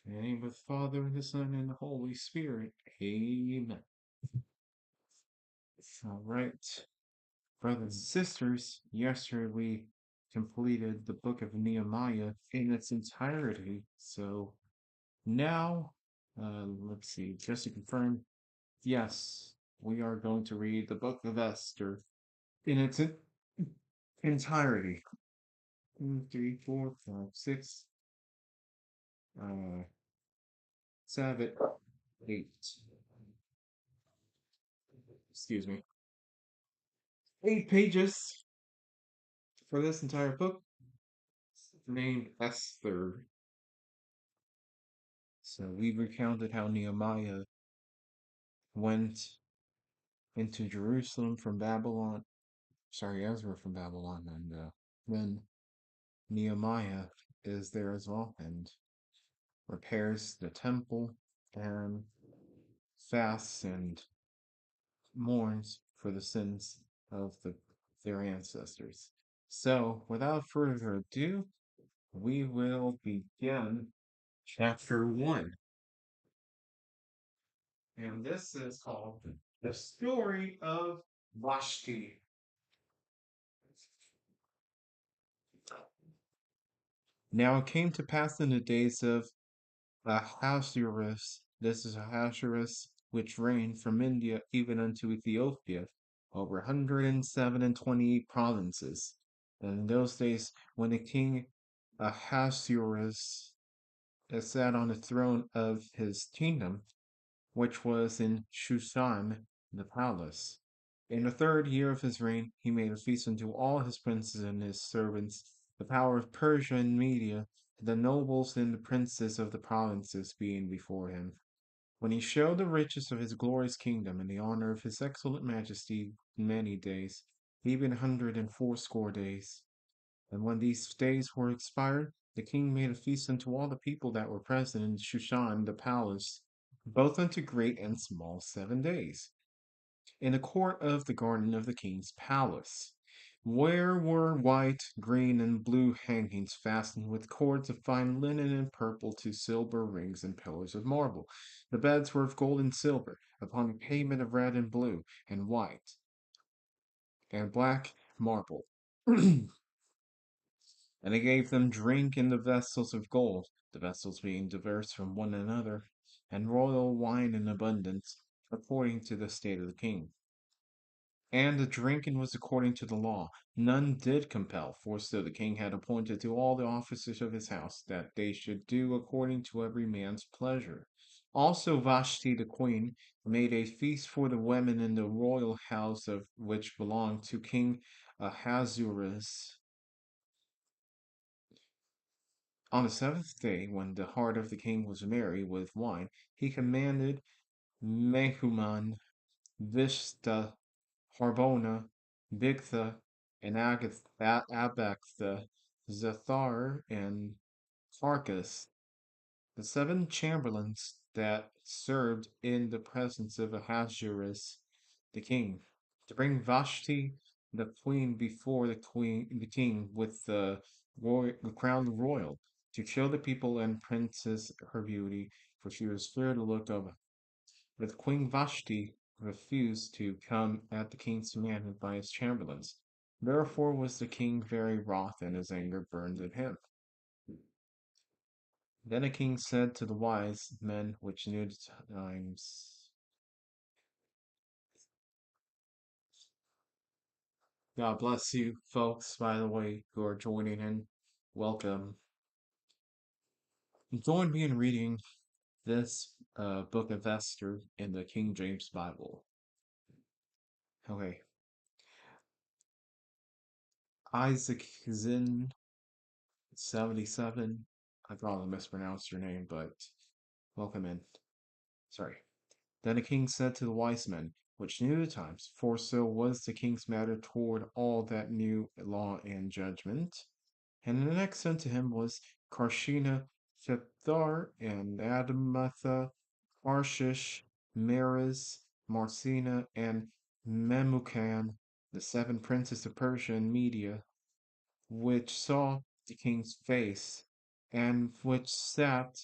In the name of the Father, and the Son, and the Holy Spirit. Amen. All right, brothers and sisters, yesterday we completed the book of Nehemiah in its entirety. So now, let's see, just to confirm, yes, we are going to read the book of Esther in its entirety. 3, 4, 5, 6, 7, 8. Excuse me. 8 pages for this entire book named Esther. So we recounted how Nehemiah went into Jerusalem from Babylon. Sorry, Ezra from Babylon, and then Nehemiah is there as well and repairs the temple and fasts and mourns for the sins of their ancestors. So, without further ado, we will begin chapter 1. And this is called The Story of Vashti. Now it came to pass in the days of Ahasuerus, this is Ahasuerus, which reigned from India even unto Ethiopia, over 127 provinces. And in those days, when the king Ahasuerus sat on the throne of his kingdom, which was in Shushan, the palace. In the 3rd year of his reign, he made a feast unto all his princes and his servants, the power of Persia and Media, the nobles and the princes of the provinces being before him. When he showed the riches of his glorious kingdom and the honor of his excellent majesty many days, even 180 days. And when these days were expired, the king made a feast unto all the people that were present in Shushan the palace, both unto great and small 7 days, in the court of the garden of the king's palace, where were white, green, and blue hangings fastened with cords of fine linen and purple to silver rings and pillars of marble. The beds were of gold and silver, upon a pavement of red and blue and white and black marble. And he gave them drink in the vessels of gold, the vessels being diverse from one another, and royal wine in abundance, according to the state of the king. And the drinking was according to the law. None did compel, for so the king had appointed to all the officers of his house that they should do according to every man's pleasure. Also Vashti the queen made a feast for the women in the royal house of which belonged to King Ahasuerus. On the 7th day, when the heart of the king was merry with wine, he commanded Mehuman, Vishta, Harbona, Bigtha, and Abagtha, Zethar, and Carcas, the 7 chamberlains that served in the presence of Ahasuerus the king, to bring Vashti the queen before the king with the crown royal, to show the people and princes her beauty, for she was fair to look of. But Queen Vashti refused to come at the king's commandment by his chamberlains. Therefore was the king very wroth, and his anger burned in him. Then the king said to the wise men which knew the times, God bless you, folks, by the way, who are joining in. Welcome. Join me in reading this book of Esther in the King James Bible. Okay. Isaac Zin 77. I probably mispronounced your name, but welcome in. Sorry. Then the king said to the wise men, which knew the times, for so was the king's matter toward all that knew law and judgment. And the next sent to him was Karshina, Shethar, and Adamatha, Arshish, Meres, Marcina, and Memucan, the 7 princes of Persia and Media, which saw the king's face, and which sat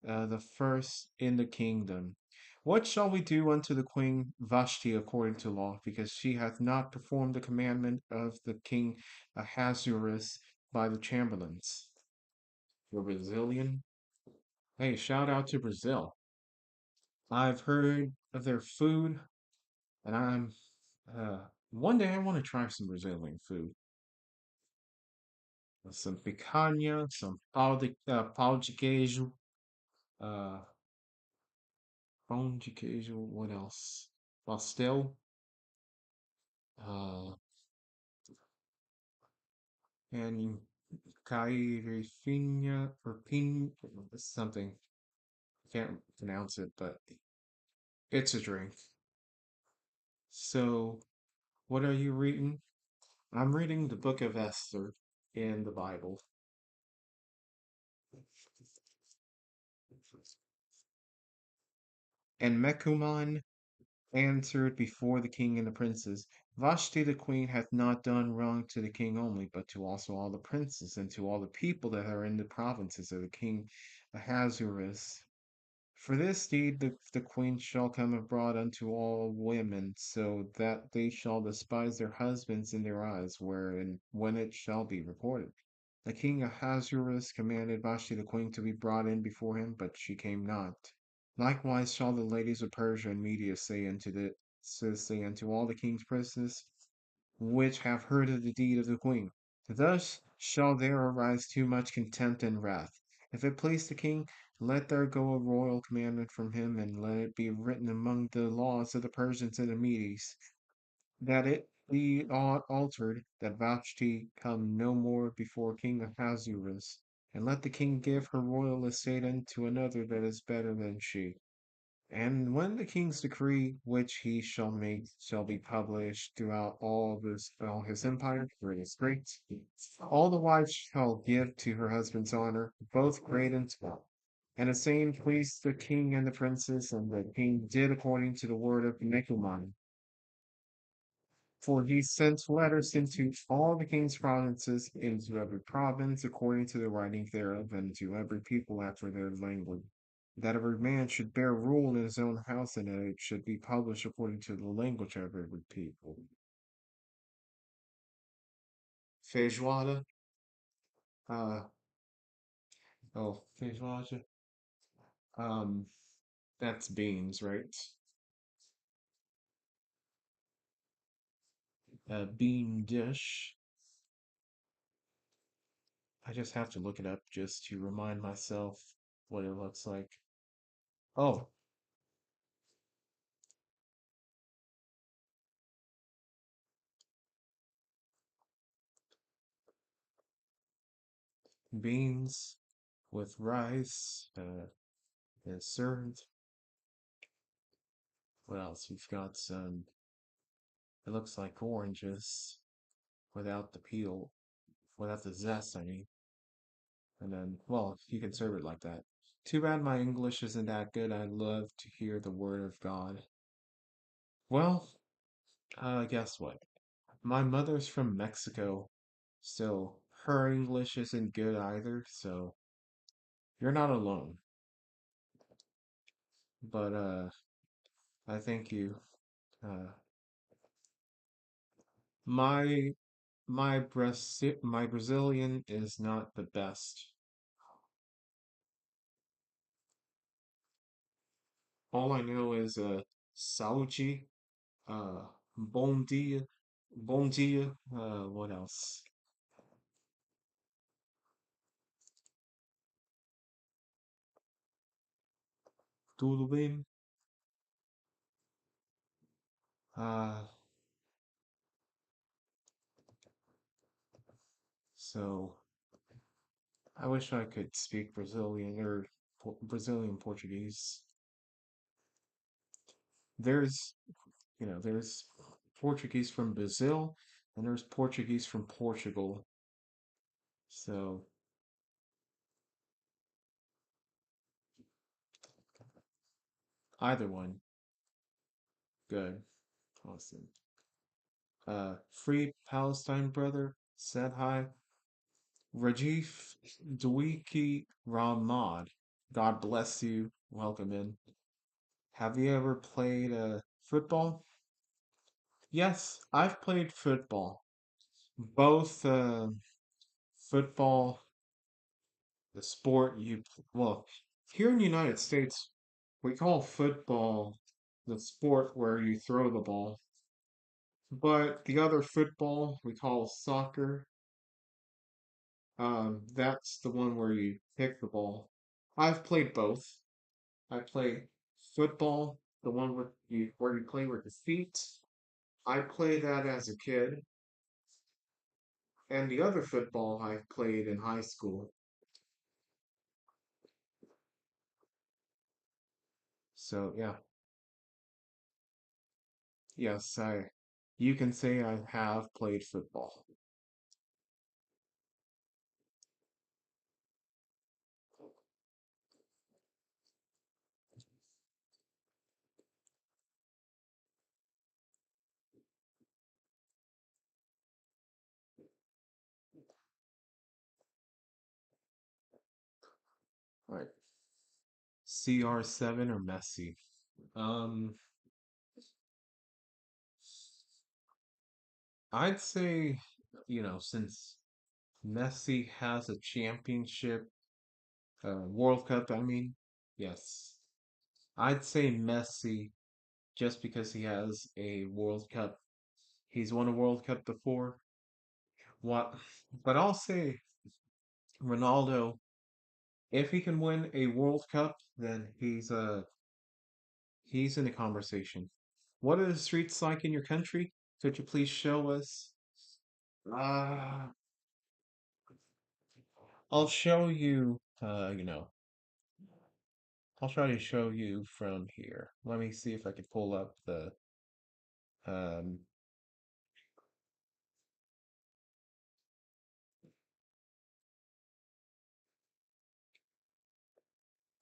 the first in the kingdom. What shall we do unto the queen Vashti according to law? Because she hath not performed the commandment of the king Ahasuerus by the chamberlains. You're Brazilian? Hey, shout out to Brazil. I've heard of their food, and one day I want to try some Brazilian food. Some picanha, some pau de queijo, uh, pão de queijo, what else? Pastel, uh, and caipirinha, or pin, something. Can't pronounce it, but it's a drink. So, what are you reading? I'm reading the book of Esther in the Bible. And Mecuman answered before the king and the princes, Vashti the queen hath not done wrong to the king only, but to also all the princes, and to all the people that are in the provinces of the king Ahasuerus. For this deed the queen shall come abroad unto all women, so that they shall despise their husbands in their eyes, wherein when it shall be reported. The king Ahasuerus commanded Vashti the queen to be brought in before him, but she came not. Likewise shall the ladies of Persia and Media say unto all the king's princes, which have heard of the deed of the queen. Thus shall there arise too much contempt and wrath. If it please the king, let there go a royal commandment from him, and let it be written among the laws of the Persians and the Medes, that it be altered, that Vashti come no more before King Ahasuerus, and let the king give her royal estate unto another that is better than she. And when the king's decree which he shall make shall be published throughout all his empire, for it is great, all the wives shall give to her husband's honor, both great and small. And the saying pleased the king and the princes, and the king did according to the word of Mecuman. For he sent letters into all the king's provinces, into every province according to the writing thereof, and to every people after their language, that every man should bear rule in his own house, and that it should be published according to the language of every people. Feijoada, uh, feijoada, um, that's beans, right? A bean dish. I just have to look it up just to remind myself what it looks like. Oh, beans with rice, is served. What else? We've got some, it looks like oranges without the peel, without the zest, I mean. And then, well, you can serve it like that. Too bad my English isn't that good. I'd love to hear the word of God. Well, guess what? My mother's from Mexico, so her English isn't good either, so you're not alone. But, I thank you. Uh, my my Brazilian is not the best. All I know is saúde, bom dia. What else? Tudo bem? Uh, so I wish I could speak Brazilian or Brazilian Portuguese. There's, there's Portuguese from Brazil, and there's Portuguese from Portugal. So either one, good, awesome. Free Palestine brother said hi. Rajiv Dwiki Ramad. God bless you. Welcome in. Have you ever played football? Yes, I've played football. Both football, the sport well, here in the United States, we call football the sport where you throw the ball. But the other football we call soccer. That's the one where you kick the ball. I've played both. I play football, the one where you play with your feet. I played that as a kid, and the other football I played in high school. So yeah, yes, I. You can say I have played football. All right, CR7 or Messi? Um, I'd say, since Messi has a championship, World Cup, I mean, yes, I'd say Messi just because he has a World Cup. He's won a World Cup before. What? But I'll say Ronaldo, if he can win a World Cup, then he's in the conversation. What are the streets like in your country? Could you please show us? Uh, I'll show you, I'll try to show you from here. Let me see if I can pull up um,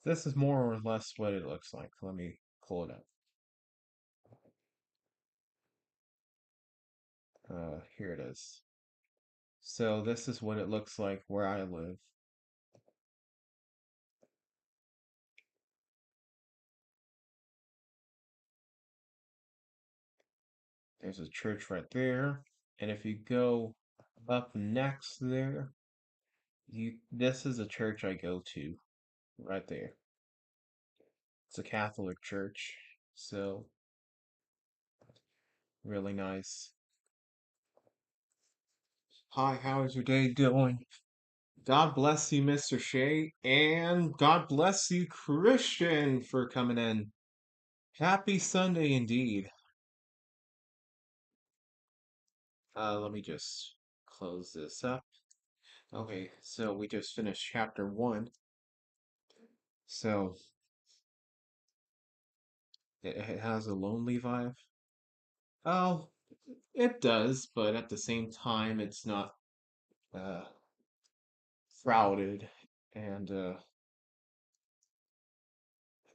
this is more or less what it looks like. Let me pull it up. Here it is. So this is what it looks like where I live. There's a church right there. And if you go up next there, this is a church I go to right there. It's a Catholic church. So really nice. Hi, how is your day doing? God bless you, Mr. Shea, and God bless you, Christian, for coming in. Happy Sunday indeed. Let me just close this up. Okay, so we just finished chapter one. So it has a lonely vibe. Oh, it does, but at the same time, it's not uh, crowded, and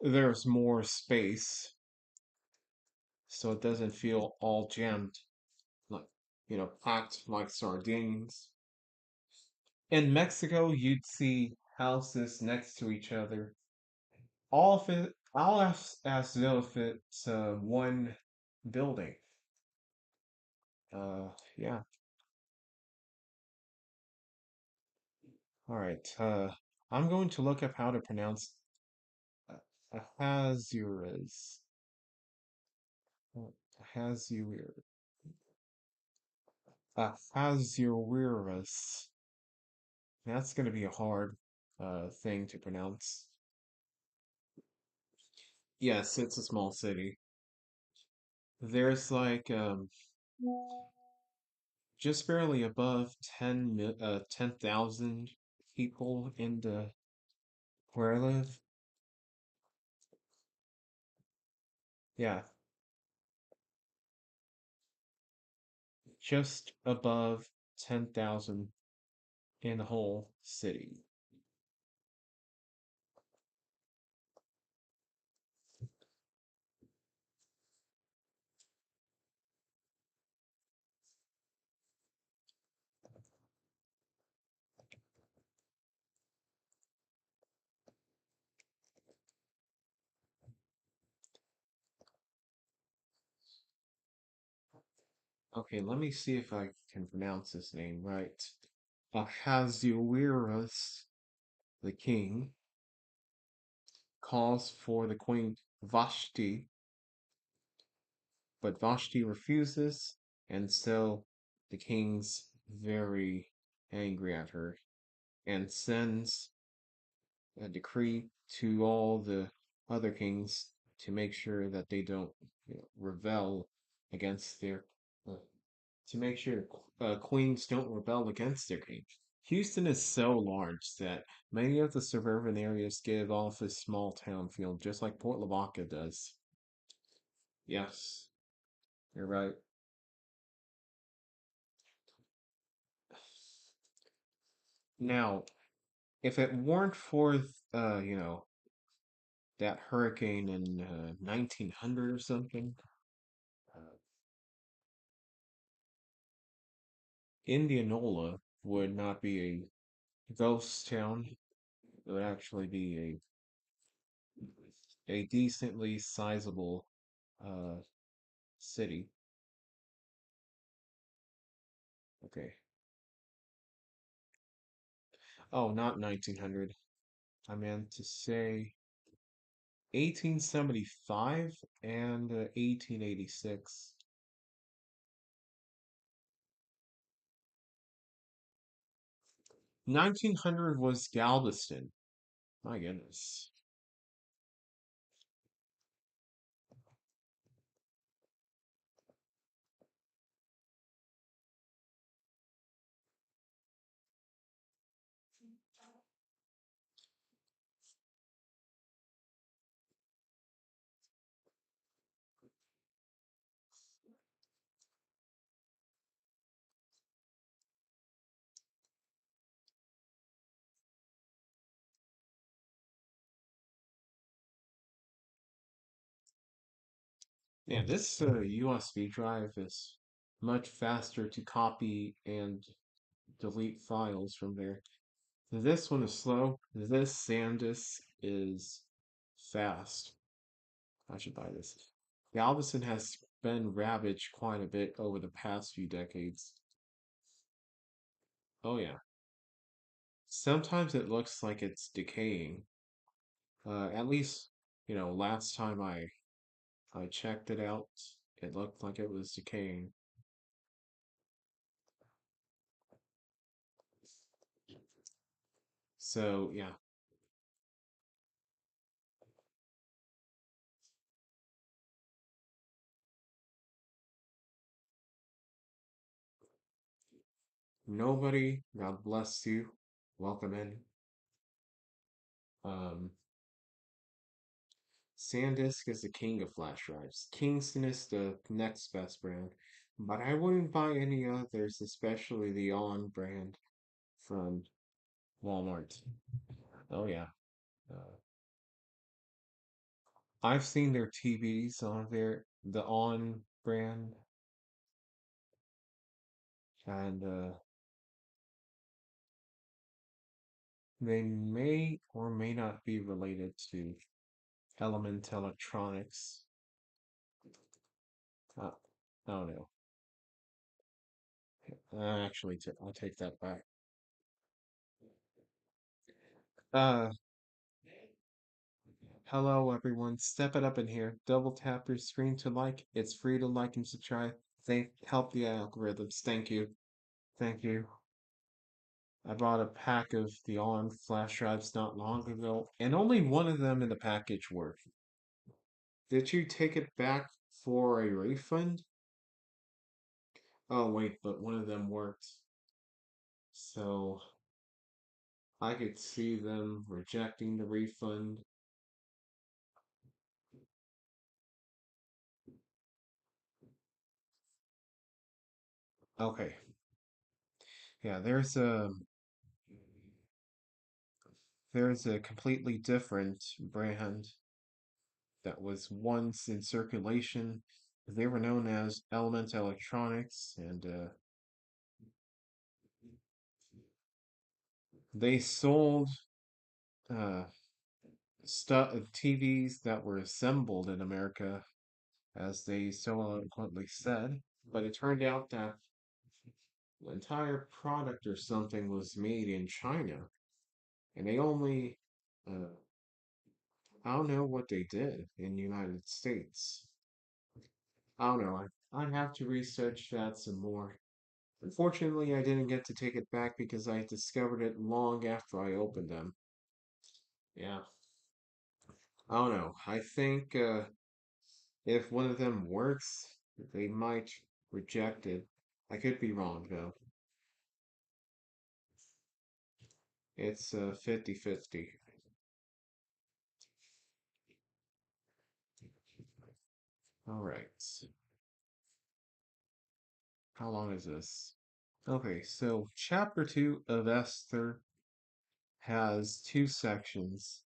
there's more space, so it doesn't feel all jammed, like packed like sardines. In Mexico, you'd see houses next to each other, all as though if it's one building. Yeah. All right. I'm going to look up how to pronounce Ahasuerus. Ahasuerus. Ahasuerus. That's going to be a hard thing to pronounce. Yes, it's a small city. There's like just barely above 10,000 people in the where I live. Yeah, just above 10,000 in the whole city. Okay, let me see if I can pronounce his name right. Ahasuerus, the king, calls for the queen Vashti, but Vashti refuses, and so the king's very angry at her and sends a decree to all the other kings to make sure that they don't rebel against their uh, to make sure queens don't rebel against their king. Houston is so large that many of the suburban areas give off a small town feel, just like Port Lavaca does. Yes, you're right. Now, if it weren't for, you know, that hurricane in 1900 or something, uh, Indianola would not be a ghost town. It would actually be a decently sizable uh, city. Okay. Oh, not 1900. I meant to say 1875 and 1886. 1900 was Galveston. My goodness. Yeah, this USB drive is much faster to copy and delete files from there. This one is slow. This SanDisk is fast. I should buy this. Galveston has been ravaged quite a bit over the past few decades. Oh yeah. Sometimes it looks like it's decaying. At least, last time I checked it out, it looked like it was decaying. So yeah, nobody, God bless you. Welcome in. Um, SanDisk is the king of flash drives. Kingston is the next best brand, but I wouldn't buy any others, especially the On brand from Walmart. Oh yeah. Uh, I've seen their TVs on there, the On brand, and they may or may not be related to Element Electronics. Uh, oh no. Actually, I'll take that back. Uh, Hello everyone. Step it up in here. Double tap your screen to like. It's free to like and subscribe. They help the algorithms. Thank you. Thank you. I bought a pack of the on flash drives not long ago, and only one of them in the package worked. Did you take it back for a refund? Oh wait, but one of them worked. So I could see them rejecting the refund. Okay. Yeah, there's a completely different brand that was once in circulation. They were known as Element Electronics, and they sold uh, TVs that were assembled in America, as they so eloquently said. But it turned out that the entire product or something was made in China, and they only, uh, I don't know what they did in the United States. I don't know. I'd have to research that some more. Unfortunately, I didn't get to take it back because I discovered it long after I opened them. Yeah, I don't know. I think if one of them works, they might reject it. I could be wrong though. It's 50-50. All right. How long is this? Okay, so chapter 2 of Esther has two sections.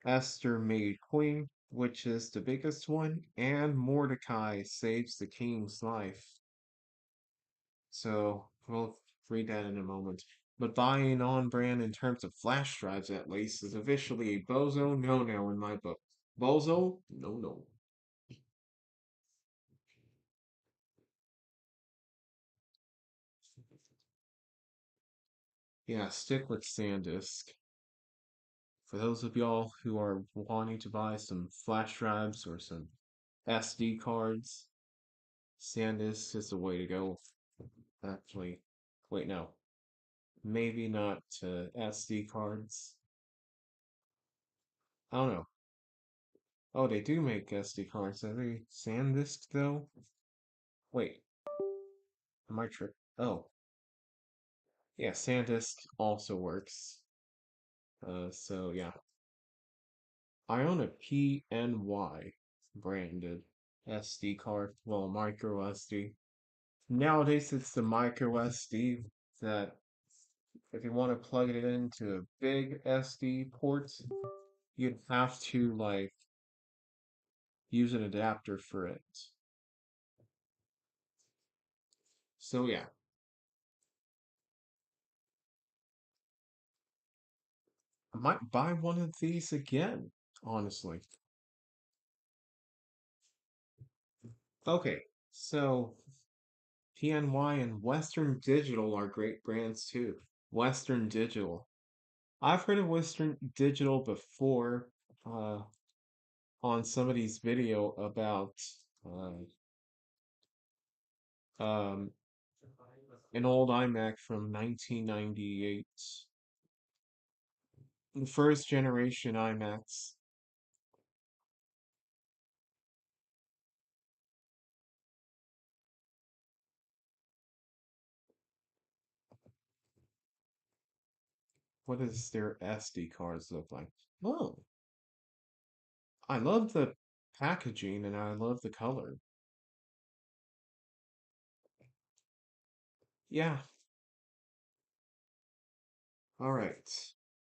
Esther made queen, which is the biggest one, and Mordecai saves the king's life. So we'll read that in a moment. But buying on brand in terms of flash drives, at least, is officially a bozo no no in my book. Bozo? No no. Yeah, stick with SanDisk. For those of y'all who are wanting to buy some flash drives or some SD cards, SanDisk is the way to go. Actually, wait, no. Maybe not SD cards. I don't know. Oh, they do make SD cards. Are they SanDisk though? Wait, am I tripped? Oh, yeah, SanDisk also works. So yeah, I own a PNY branded SD card. Well, micro SD. Nowadays, it's the micro SD that if you want to plug it into a big SD port, you'd have to like use an adapter for it. So yeah, I might buy one of these again, honestly. Okay, so PNY and Western Digital are great brands too. Western Digital. I've heard of Western Digital before uh, on somebody's video about uh, um, an old iMac from 1998. The first generation iMacs. What does their SD cards look like? Oh, I love the packaging and I love the color. Yeah, all right.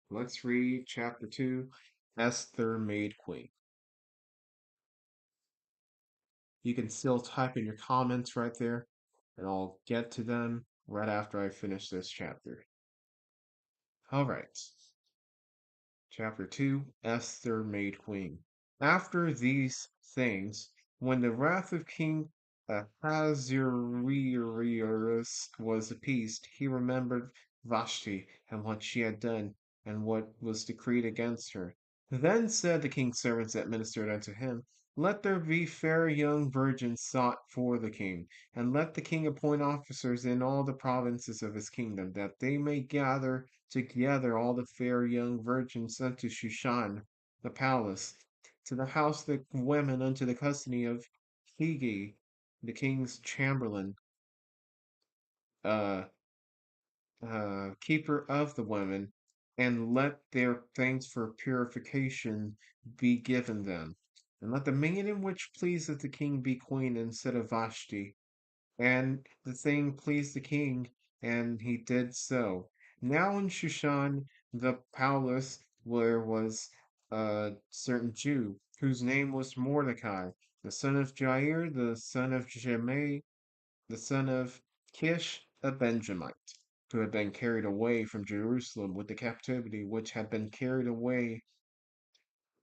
Let's read chapter 2, Esther Made Queen. You can still type in your comments right there, and I'll get to them right after I finish this chapter. All right. Chapter 2, Esther Made Queen. After these things, when the wrath of King Ahasuerus was appeased, he remembered Vashti and what she had done, and what was decreed against her. Then said the king's servants that ministered unto him, let there be fair young virgins sought for the king, and let the king appoint officers in all the provinces of his kingdom, that they may gather together all the fair young virgins unto Shushan the palace, to the house of the women unto the custody of Hegi, the king's chamberlain, uh, keeper of the women, and let their thanks for purification be given them. And let the maiden which pleaseth the king be queen instead of Vashti. And the thing pleased the king, and he did so. Now in Shushan the palace where was a certain Jew, whose name was Mordecai, the son of Jair, the son of Shimei, the son of Kish, a Benjamite, who had been carried away from Jerusalem with the captivity, which had been carried away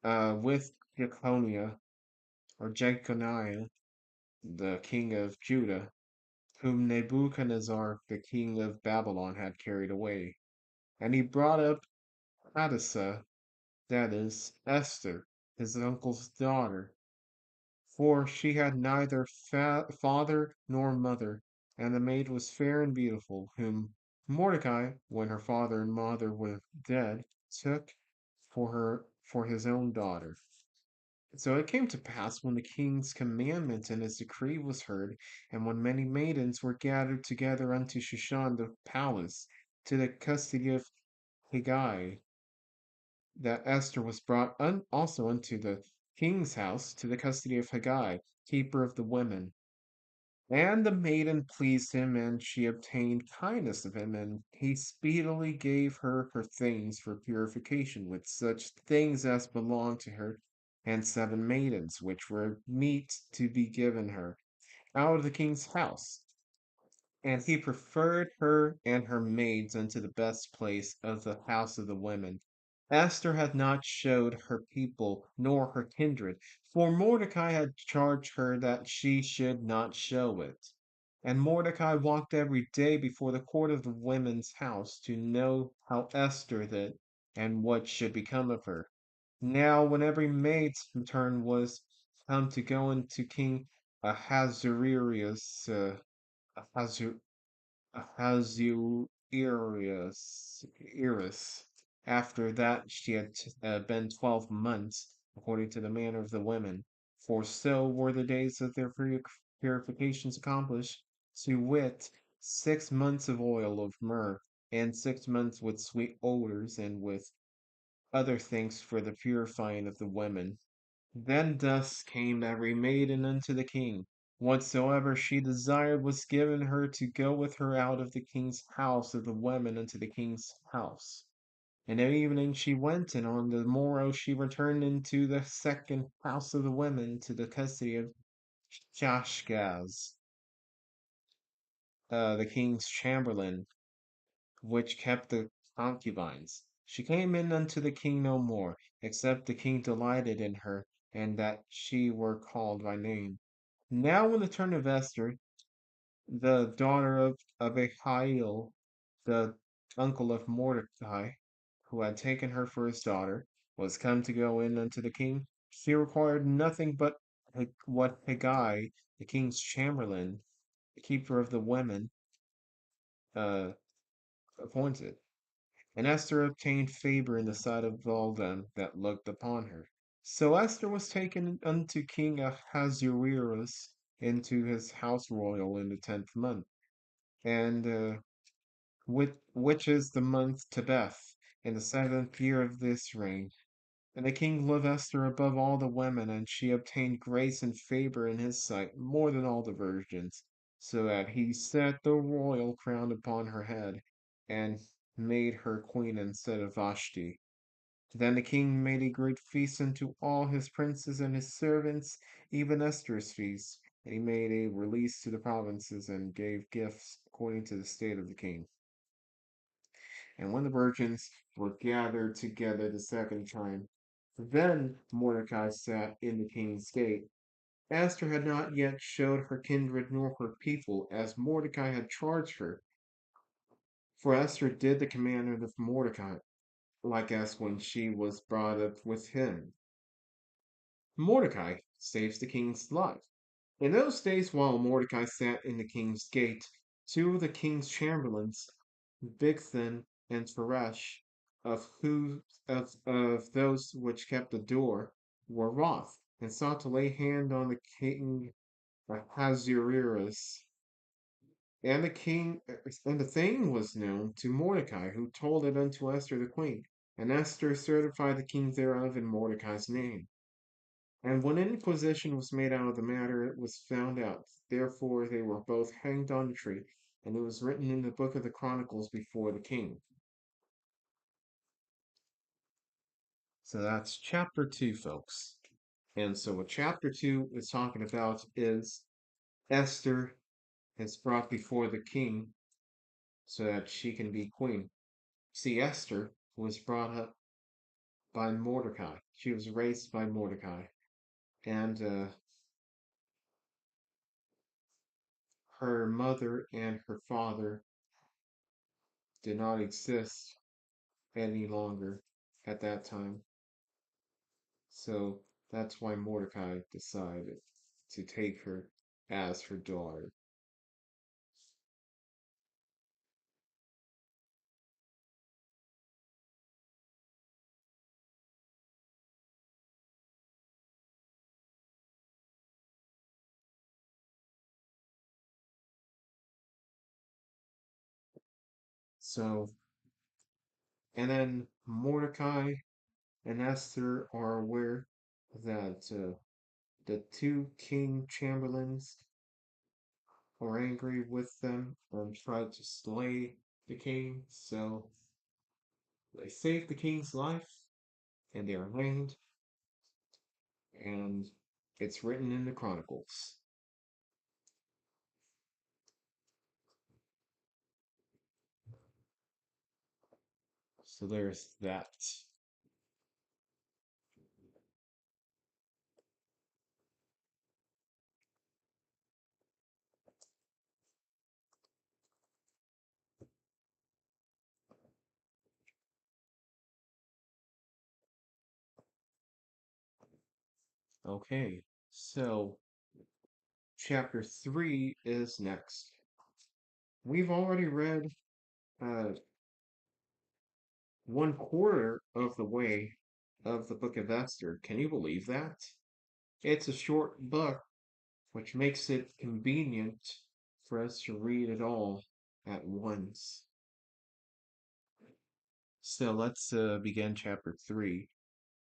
with Jeconiah, or Jeconiah, the king of Judah, whom Nebuchadnezzar, the king of Babylon, had carried away. And he brought up Hadassah, that is, Esther, his uncle's daughter, for she had neither father nor mother, and the maid was fair and beautiful, whom Mordecai, when her father and mother were dead, took for his own daughter. So it came to pass when the king's commandment and his decree was heard, and when many maidens were gathered together unto Shushan the palace, to the custody of Hegai, that Esther was brought also unto the king's house, to the custody of Hegai, keeper of the women. And the maiden pleased him, and she obtained kindness of him, and he speedily gave her her things for purification, with such things as belonged to her, and 7 maidens, which were meet to be given her, out of the king's house. And he preferred her and her maids unto the best place of the house of the women. Esther had not showed her people nor her kindred, for Mordecai had charged her that she should not show it. And Mordecai walked every day before the court of the women's house to know how Esther did and what should become of her. Now, when every maid's turn was come to go into King Ahasuerus, Ahasuerus. After that she had been 12 months, according to the manner of the women. For so were the days of their purifications accomplished, to wit, 6 months of oil of myrrh, and 6 months with sweet odors, and with other things for the purifying of the women. Then thus came every maiden unto the king. Whatsoever she desired was given her to go with her out of the king's house of the women unto the king's house. And at evening she went, and on the morrow she returned into the second house of the women to the custody of Shashgaz, the king's chamberlain, which kept the concubines. She came in unto the king no more, except the king delighted in her, and that she were called by name. Now, when the turn of Esther, the daughter of Abihail, the uncle of Mordecai, who had taken her for his daughter, was come to go in unto the king, she required nothing but what Hegai, the king's chamberlain, the keeper of the women, uh, appointed. And Esther obtained favor in the sight of all them that looked upon her. So Esther was taken unto King Ahasuerus into his house royal in the 10th month, and which is the month Tebeth, in the 7th year of this reign. And the king loved Esther above all the women, and she obtained grace and favor in his sight more than all the virgins, so that he set the royal crown upon her head, and made her queen instead of Vashti. Then the king made a great feast unto all his princes and his servants, even Esther's feast. And he made a release to the provinces and gave gifts according to the state of the king. And when the virgins were gathered together the second time, then Mordecai sat in the king's gate. Esther had not yet showed her kindred nor her people, as Mordecai had charged her. For Esther did the commandment of Mordecai, like as when she was brought up with him. Mordecai saves the king's life. In those days, while Mordecai sat in the king's gate, 2 of the king's chamberlains, Bigthan and Teresh, of those which kept the door, were wroth, and sought to lay hand on the king Ahasuerus. And the thing was known to Mordecai, who told it unto Esther the queen. And Esther certified the king thereof in Mordecai's name. And when inquisition was made out of the matter, it was found out. Therefore they were both hanged on a tree, and it was written in the book of the Chronicles before the king. So that's chapter 2, folks. And so what chapter 2 is talking about is Esther is brought before the king so that she can be queen. See, Esther was brought up by Mordecai. She was raised by Mordecai. And her mother and her father did not exist any longer at that time. So that's why Mordecai decided to take her as her daughter. So, and then Mordecai and Esther are aware that the two king chamberlains are angry with them and try to slay the king. So they save the king's life and they are hanged, and it's written in the Chronicles. So there's that. Okay, so chapter 3 is next. We've already read uh, 1/4 of the way of the book of Esther. Can you believe that? It's a short book, which makes it convenient for us to read it all at once. So let's begin chapter 3,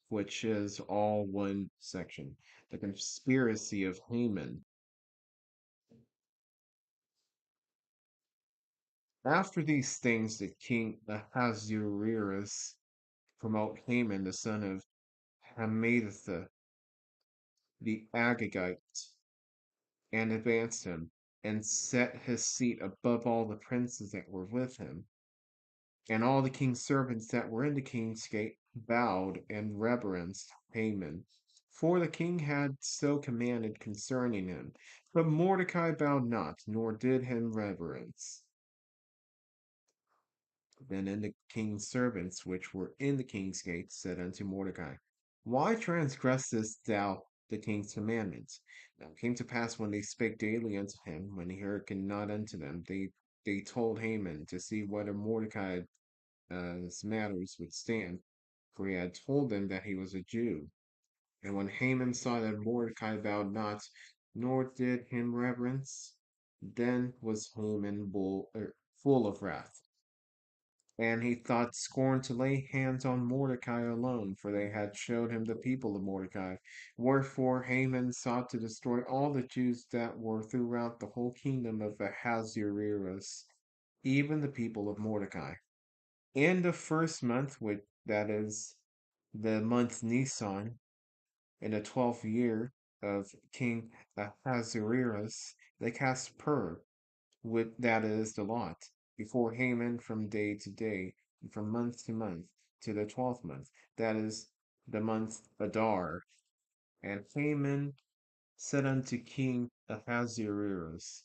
which is all one section. The conspiracy of Haman. After these things, the king Ahasuerus promote Haman, the son of Hammedatha, the Agagite, and advanced him, and set his seat above all the princes that were with him. And all the king's servants that were in the king's gate bowed and reverenced Haman, for the king had so commanded concerning him. But Mordecai bowed not, nor did him reverence. Then the king's servants which were in the king's gate said unto Mordecai, Why transgressest thou the king's commandments? Now it came to pass when they spake daily unto him, when he hearkened not unto them, they told Haman to see whether Mordecai's matters would stand, for he had told them that he was a Jew. And when Haman saw that Mordecai bowed not, nor did him reverence, then was Haman full of wrath. And he thought scorn to lay hands on Mordecai alone, for they had showed him the people of Mordecai. Wherefore Haman sought to destroy all the Jews that were throughout the whole kingdom of Ahasuerus, even the people of Mordecai. In the first month, which that is the month Nisan, in the 12th year of King Ahasuerus, they cast pur, with that is the lot, before Haman from day to day, and from month to month, to the 12th month, that is the month Adar. And Haman said unto King Ahasuerus,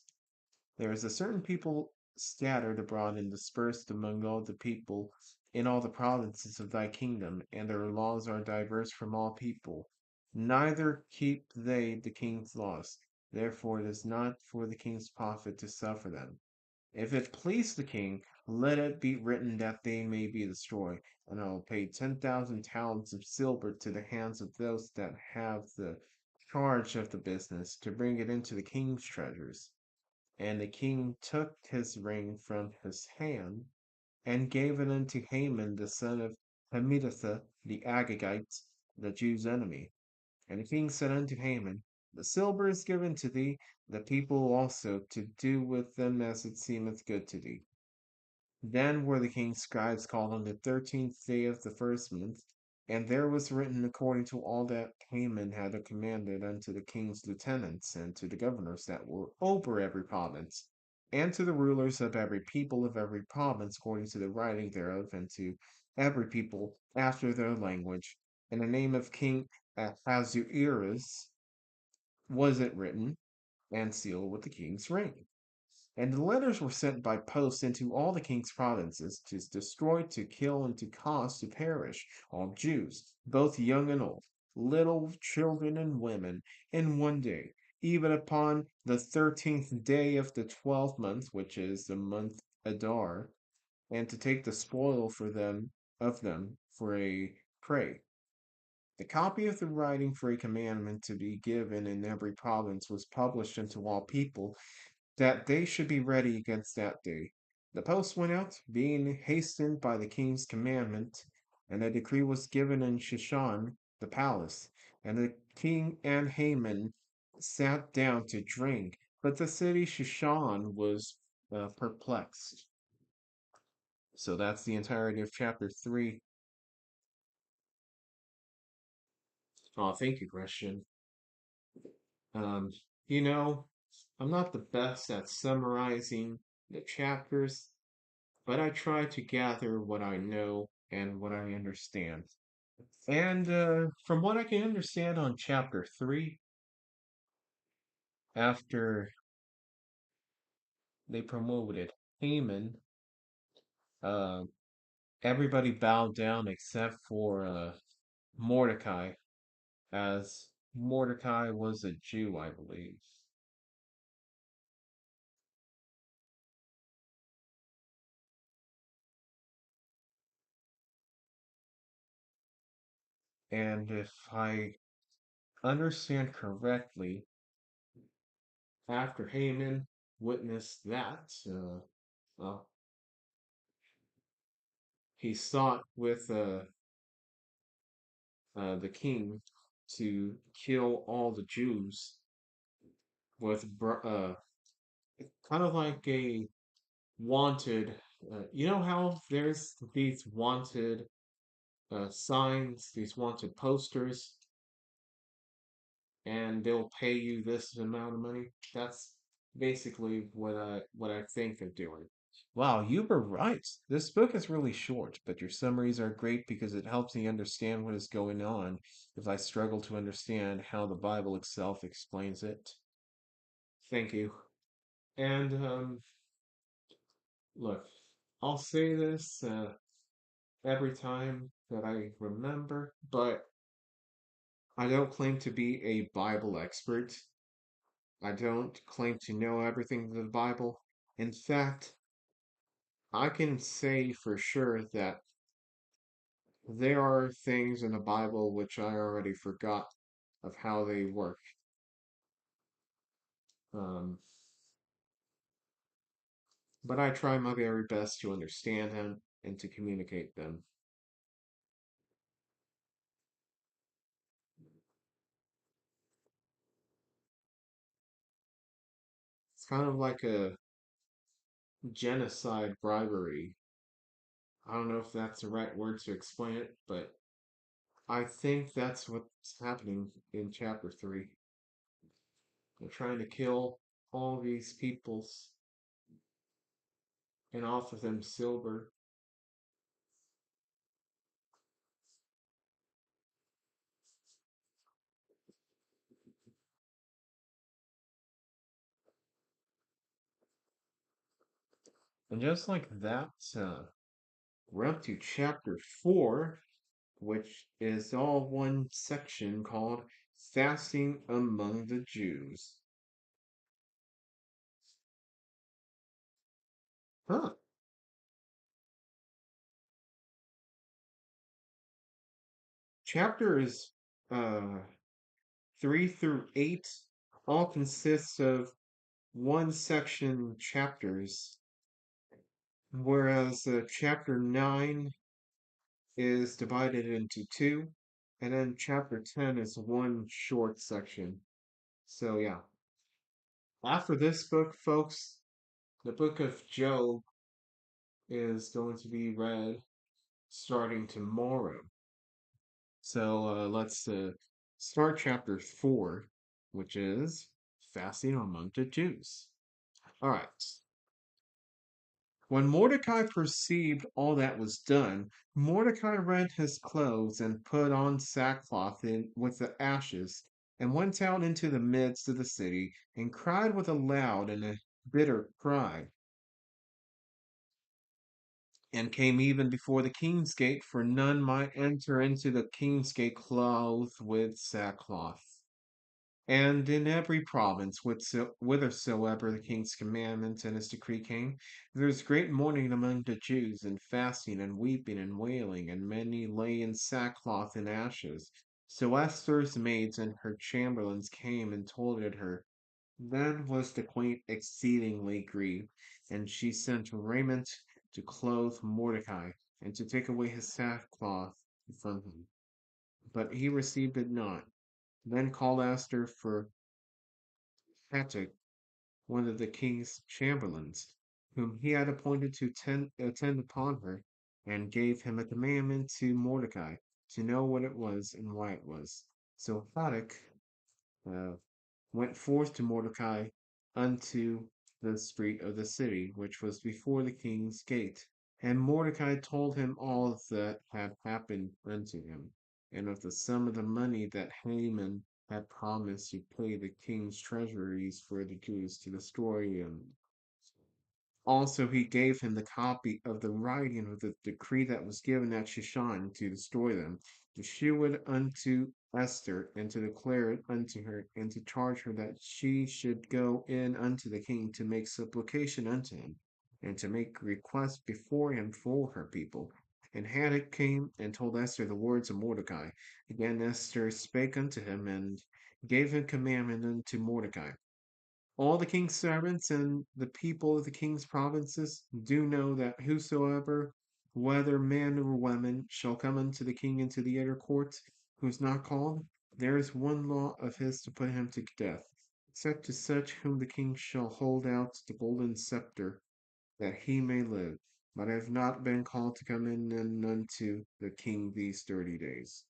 There is a certain people scattered abroad and dispersed among all the people in all the provinces of thy kingdom, and their laws are diverse from all people. Neither keep they the king's laws. Therefore it is not for the king's profit to suffer them. If it please the king, let it be written that they may be destroyed, and I will pay 10,000 talents of silver to the hands of those that have the charge of the business to bring it into the king's treasures. And the king took his ring from his hand and gave it unto Haman the son of Hammedatha the Agagite, the Jews' enemy. And the king said unto Haman, The silver is given to thee, the people also, to do with them as it seemeth good to thee. Then were the king's scribes called on the 13th day of the first month, and there was written according to all that Haman had commanded unto the king's lieutenants, and to the governors that were over every province, and to the rulers of every people of every province according to the writing thereof, and to every people after their language. In the name of King Ahasuerus was it written, and sealed with the king's ring. And the letters were sent by post into all the king's provinces to destroy, to kill, and to cause to perish all Jews, both young and old, little children and women, in one day, even upon the 13th day of the 12th month, which is the month Adar, and to take the spoil for them of them for a prey. The copy of the writing for a commandment to be given in every province was published unto all people, that they should be ready against that day. The post went out, being hastened by the king's commandment, and a decree was given in Shushan, the palace. And the king and Haman sat down to drink, but the city Shushan was perplexed. So that's the entirety of chapter 3. Oh, thank you, Christian. Um, you know, I'm not the best at summarizing the chapters, but I try to gather what I know and what I understand. And from what I can understand on chapter 3, after they promoted Haman, uh, everybody bowed down except for Mordecai, as Mordecai was a Jew, I believe. And if I understand correctly, after Haman witnessed that, well, he sought with the king to kill all the Jews with kind of like a wanted. You know how there's these wanted signs, these wanted posters, and they'll pay you this amount of money. That's basically what I think they're doing. Wow, you were right. This book is really short, but your summaries are great because it helps me understand what is going on if I struggle to understand how the Bible itself explains it. Thank you. And look, I'll say this every time that I remember, but I don't claim to be a Bible expert. I don't claim to know everything in the Bible. In fact, I can say for sure that there are things in the Bible which I already forgot of how they work. Um, but I try my very best to understand them and to communicate them. It's kind of like a genocide bribery. I don't know if that's the right word to explain it, but I think that's what's happening in chapter 3. They're trying to kill all these peoples and offer them silver. And just like that, we're up to chapter 4, which is all one section called Fasting Among the Jews. Huh. Chapters uh, 3 through 8 all consist of one section chapters, whereas chapter 9 is divided into two, and then chapter 10 is one short section. So, yeah. After this book, folks, the book of Job is going to be read starting tomorrow. So, let's start chapter 4, which is Fasting Among the Jews. All right. When Mordecai perceived all that was done, Mordecai rent his clothes and put on sackcloth with the ashes, and went out into the midst of the city, and cried with a loud and a bitter cry, and came even before the king's gate, for none might enter into the king's gate clothed with sackcloth. And in every province, whithersoever the king's commandment and his decree came, there was great mourning among the Jews, and fasting, and weeping, and wailing, and many lay in sackcloth and ashes. So Esther's maids and her chamberlains came and told it her. Then was the queen exceedingly grieved, and she sent raiment to clothe Mordecai, and to take away his sackcloth from him. But he received it not. Then called Esther for Hatak, one of the king's chamberlains, whom he had appointed to attend upon her, and gave him a commandment to Mordecai to know what it was and why it was. So Hatak uh, went forth to Mordecai unto the street of the city, which was before the king's gate. And Mordecai told him all that had happened unto him, and of the sum of the money that Haman had promised to pay the king's treasuries for the Jews to destroy him. Also, he gave him the copy of the writing of the decree that was given at Shushan to destroy them, to shew it unto Esther, and to declare it unto her, and to charge her that she should go in unto the king to make supplication unto him, and to make request before him for her people. And Hadad came and told Esther the words of Mordecai. Again Esther spake unto him, and gave him commandment unto Mordecai. All the king's servants and the people of the king's provinces do know that whosoever, whether man or woman, shall come unto the king into the inner court, who is not called, there is one law of his to put him to death, except to such whom the king shall hold out the golden scepter, that he may live. But I have not been called to come in and unto the king these 30 days.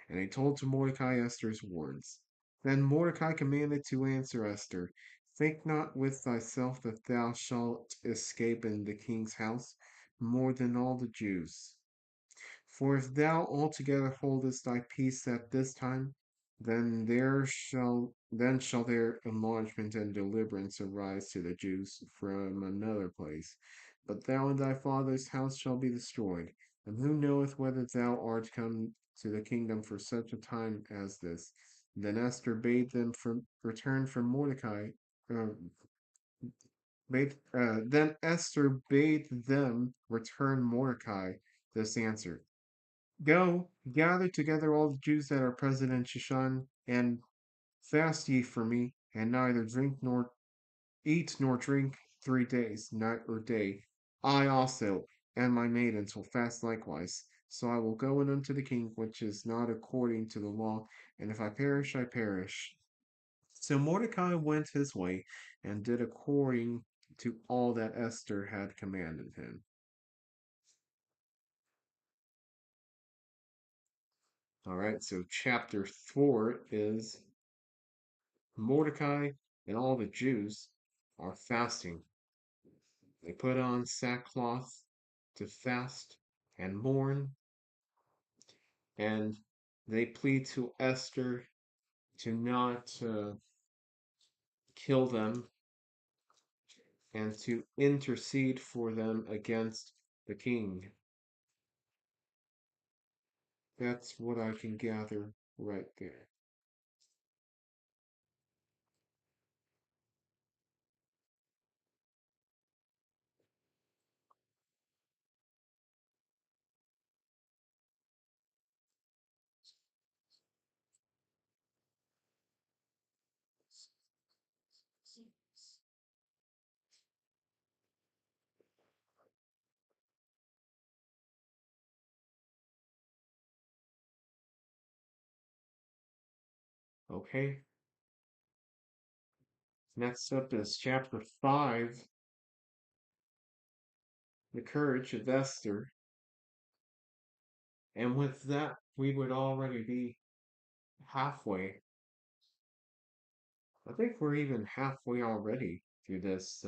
And he told to Mordecai Esther's words. Then Mordecai commanded to answer Esther, think not with thyself that thou shalt escape in the king's house more than all the Jews. For if thou altogether holdest thy peace at this time, then shall their enlargement and deliverance arise to the Jews from another place. But thou and thy father's house shall be destroyed. And who knoweth whether thou art come to the kingdom for such a time as this? Then Esther bade them return from Mordecai. Uh, then Esther bade them return Mordecai this answer. Go, gather together all the Jews that are present in Shushan, and fast ye for me, and neither drink nor eat nor drink 3 days, night or day. I also and my maidens will fast likewise. So I will go in unto the king, which is not according to the law, and if I perish, I perish. So Mordecai went his way and did according to all that Esther had commanded him. All right, so chapter 4 is Mordecai and all the Jews are fasting. They put on sackcloth to fast and mourn, and they plead to Esther to not kill them and to intercede for them against the king. That's what I can gather right there. Okay, next up is chapter 5, the courage of Esther. And with that, we would already be halfway. I think we're even halfway already through this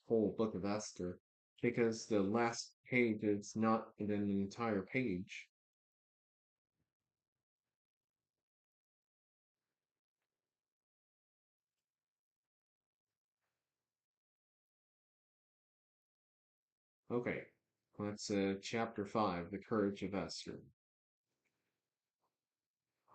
whole book of Esther, because the last page is not in an entire page. Okay, let's chapter 5, the courage of Esther.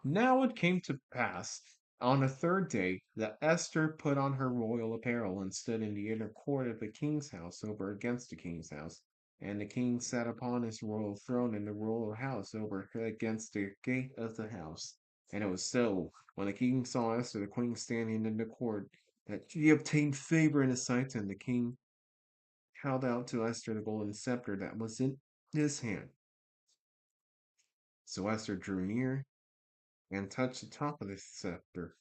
Now it came to pass on the third day that Esther put on her royal apparel and stood in the inner court of the king's house over against the king's house. And the king sat upon his royal throne in the royal house over against the gate of the house. And it was so, when the king saw Esther the queen standing in the court, that she obtained favor in his sight, and the king held out to Esther the golden scepter that was in his hand. So Esther drew near and touched the top of the scepter.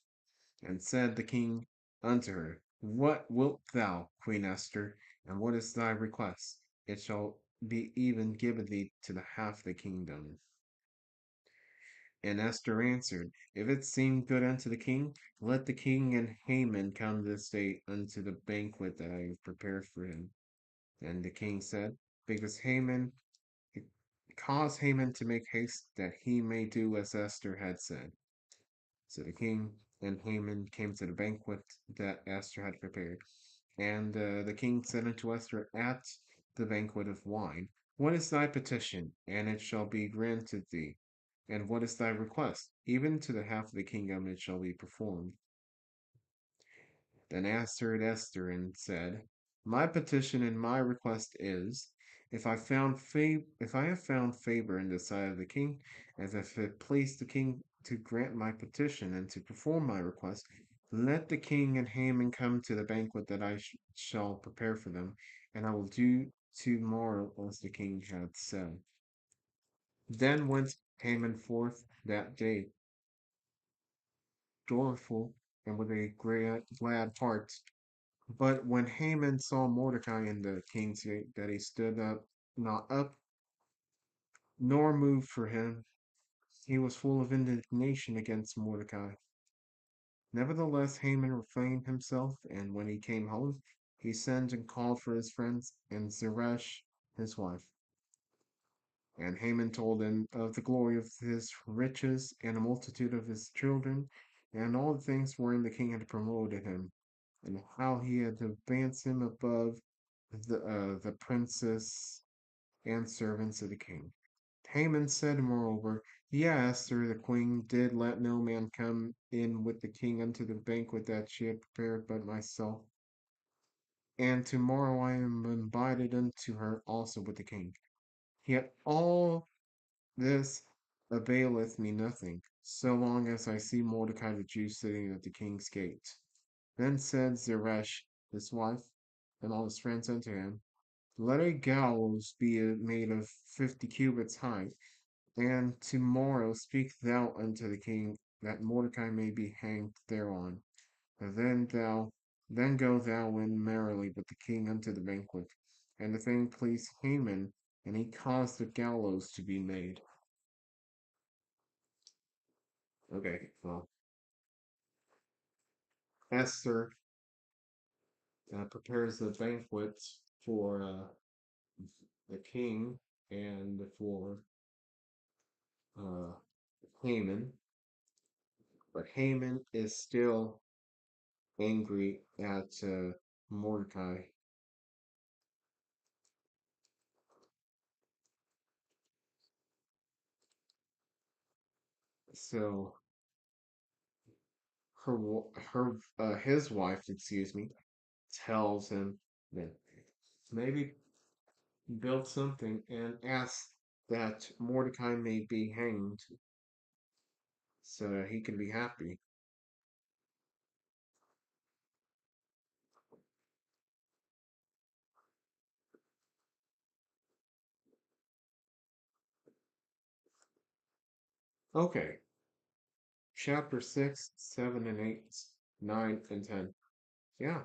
And said the king unto her, What wilt thou, Queen Esther, and what is thy request? It shall be even given thee to the half the kingdom. And Esther answered, If it seem good unto the king, let the king and Haman come this day unto the banquet that I have prepared for him. And the king said, Because Haman cause Haman to make haste that he may do as Esther had said. So the king and Haman came to the banquet that Esther had prepared. And the king said unto Esther at the banquet of wine, What is thy petition? And it shall be granted thee. And what is thy request? Even to the half of the kingdom it shall be performed. Then answered Esther and said, My petition and my request is, if I have found favor in the sight of the king, as if it pleased the king to grant my petition and to perform my request, let the king and Haman come to the banquet that I shall prepare for them, and I will do tomorrow as the king hath said. Then went Haman forth that day, joyful and with a great glad heart. But when Haman saw Mordecai in the king's gate, that he stood up, not up, nor moved for him, he was full of indignation against Mordecai. Nevertheless, Haman refrained himself, and when he came home, he sent and called for his friends and Zeresh, his wife. And Haman told them of the glory of his riches and a multitude of his children, and all the things wherein the king had promoted him, and how he had advanced him above the princes and servants of the king. Haman said, moreover, Yes, Esther the queen did let no man come in with the king unto the banquet that she had prepared but myself. And tomorrow I am invited unto her also with the king. Yet all this availeth me nothing, so long as I see Mordecai the Jew sitting at the king's gate. Then said Zeresh, his wife, and all his friends unto him, Let a gallows be made of 50 cubits high, and tomorrow speak thou unto the king, that Mordecai may be hanged thereon. And then go thou in merrily with the king unto the banquet. And the thing pleased Haman, and he caused the gallows to be made. Okay, well, Esther prepares the banquet for the king and for uh, Haman, but Haman is still angry at Mordecai. So his wife, excuse me, tells him that maybe build something and ask that Mordecai may be hanged so that he can be happy. Okay, chapter 6, 7, and 8, 9, and 10. Yeah,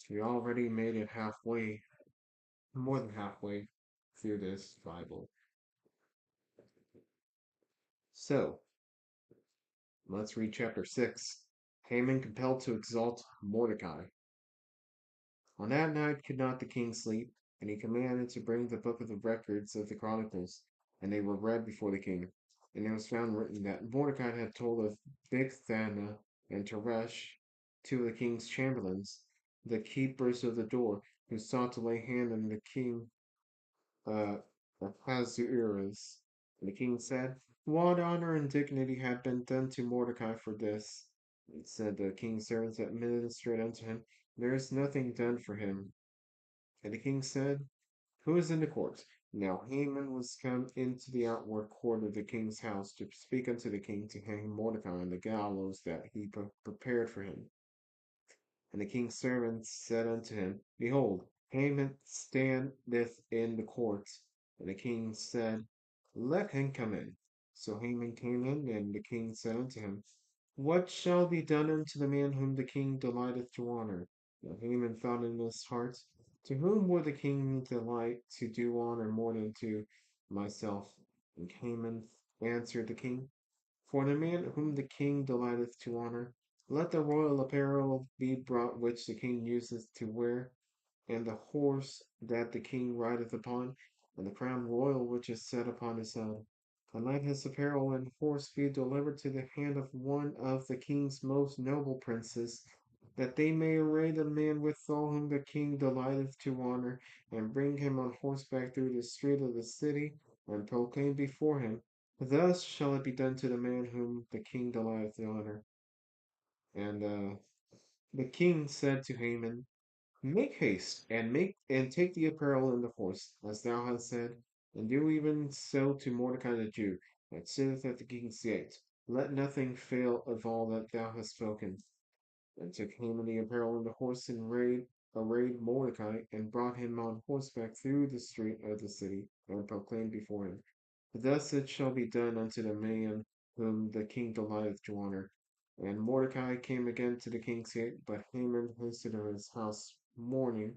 we already made it halfway, more than halfway through this Bible. So, let's read chapter 6. Haman compelled to exalt Mordecai. On that night could not the king sleep, and he commanded to bring the book of the records of the chronicles, and they were read before the king. And it was found written that Mordecai had told of Bigthana and Teresh, two of the king's chamberlains, the keepers of the door, who sought to lay hand on the king uh, Ahasuerus. And the king said, "What honor and dignity had been done to Mordecai for this?" And said the king's servants that ministered unto him, "There is nothing done for him." And the king said, "Who is in the court?" Now Haman was come into the outward court of the king's house to speak unto the king to hang Mordecai on the gallows that he prepared for him. And the king's servants said unto him, Behold, Haman standeth in the court. And the king said, Let him come in. So Haman came in, and the king said unto him, What shall be done unto the man whom the king delighteth to honor? Now Haman thought in his heart, To whom would the king delight to do honor more than to myself? And Haman answered the king, For the man whom the king delighteth to honor, let the royal apparel be brought which the king useth to wear, and the horse that the king rideth upon, and the crown royal which is set upon his head. And let his apparel and horse be delivered to the hand of one of the king's most noble princes, that they may array the man withal whom the king delighteth to honor, and bring him on horseback through the street of the city, and proclaim before him, Thus shall it be done to the man whom the king delighteth to honor. And the king said to Haman, Make haste, and take the apparel and the horse, as thou hast said, and do even so to Mordecai the Jew, that sitteth at the king's gate. Let nothing fail of all that thou hast spoken. And took Haman the apparel and the horse, and arrayed Mordecai, and brought him on horseback through the street of the city, and proclaimed before him, Thus it shall be done unto the man whom the king delighteth to honor. And Mordecai came again to the king's gate, but Haman hasted to his house mourning,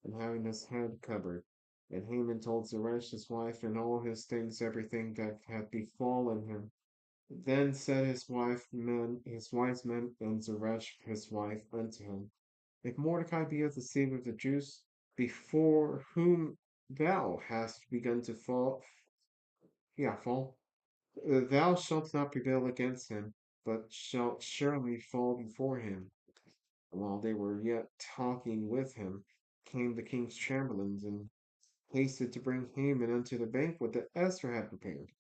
and having his head covered. And Haman told Zeresh his wife and all his things, everything that had befallen him. Then said his wise men, and Zeresh his wife unto him, If Mordecai be of the seed of the Jews, before whom thou hast begun to fall, thou shalt not prevail against him, but shalt surely fall before him. And while they were yet talking with him, came the king's chamberlains, and hasted to bring Haman unto the banquet that Esther had prepared.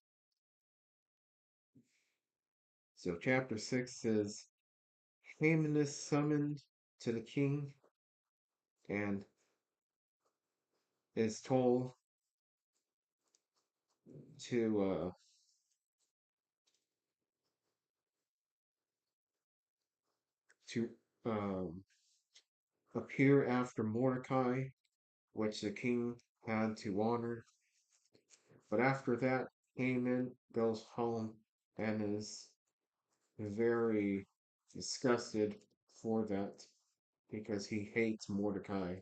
So chapter 6 says, Haman is summoned to the king and is told to appear after Mordecai, which the king had to honor. But after that, Haman goes home and is very disgusted for that because he hates Mordecai,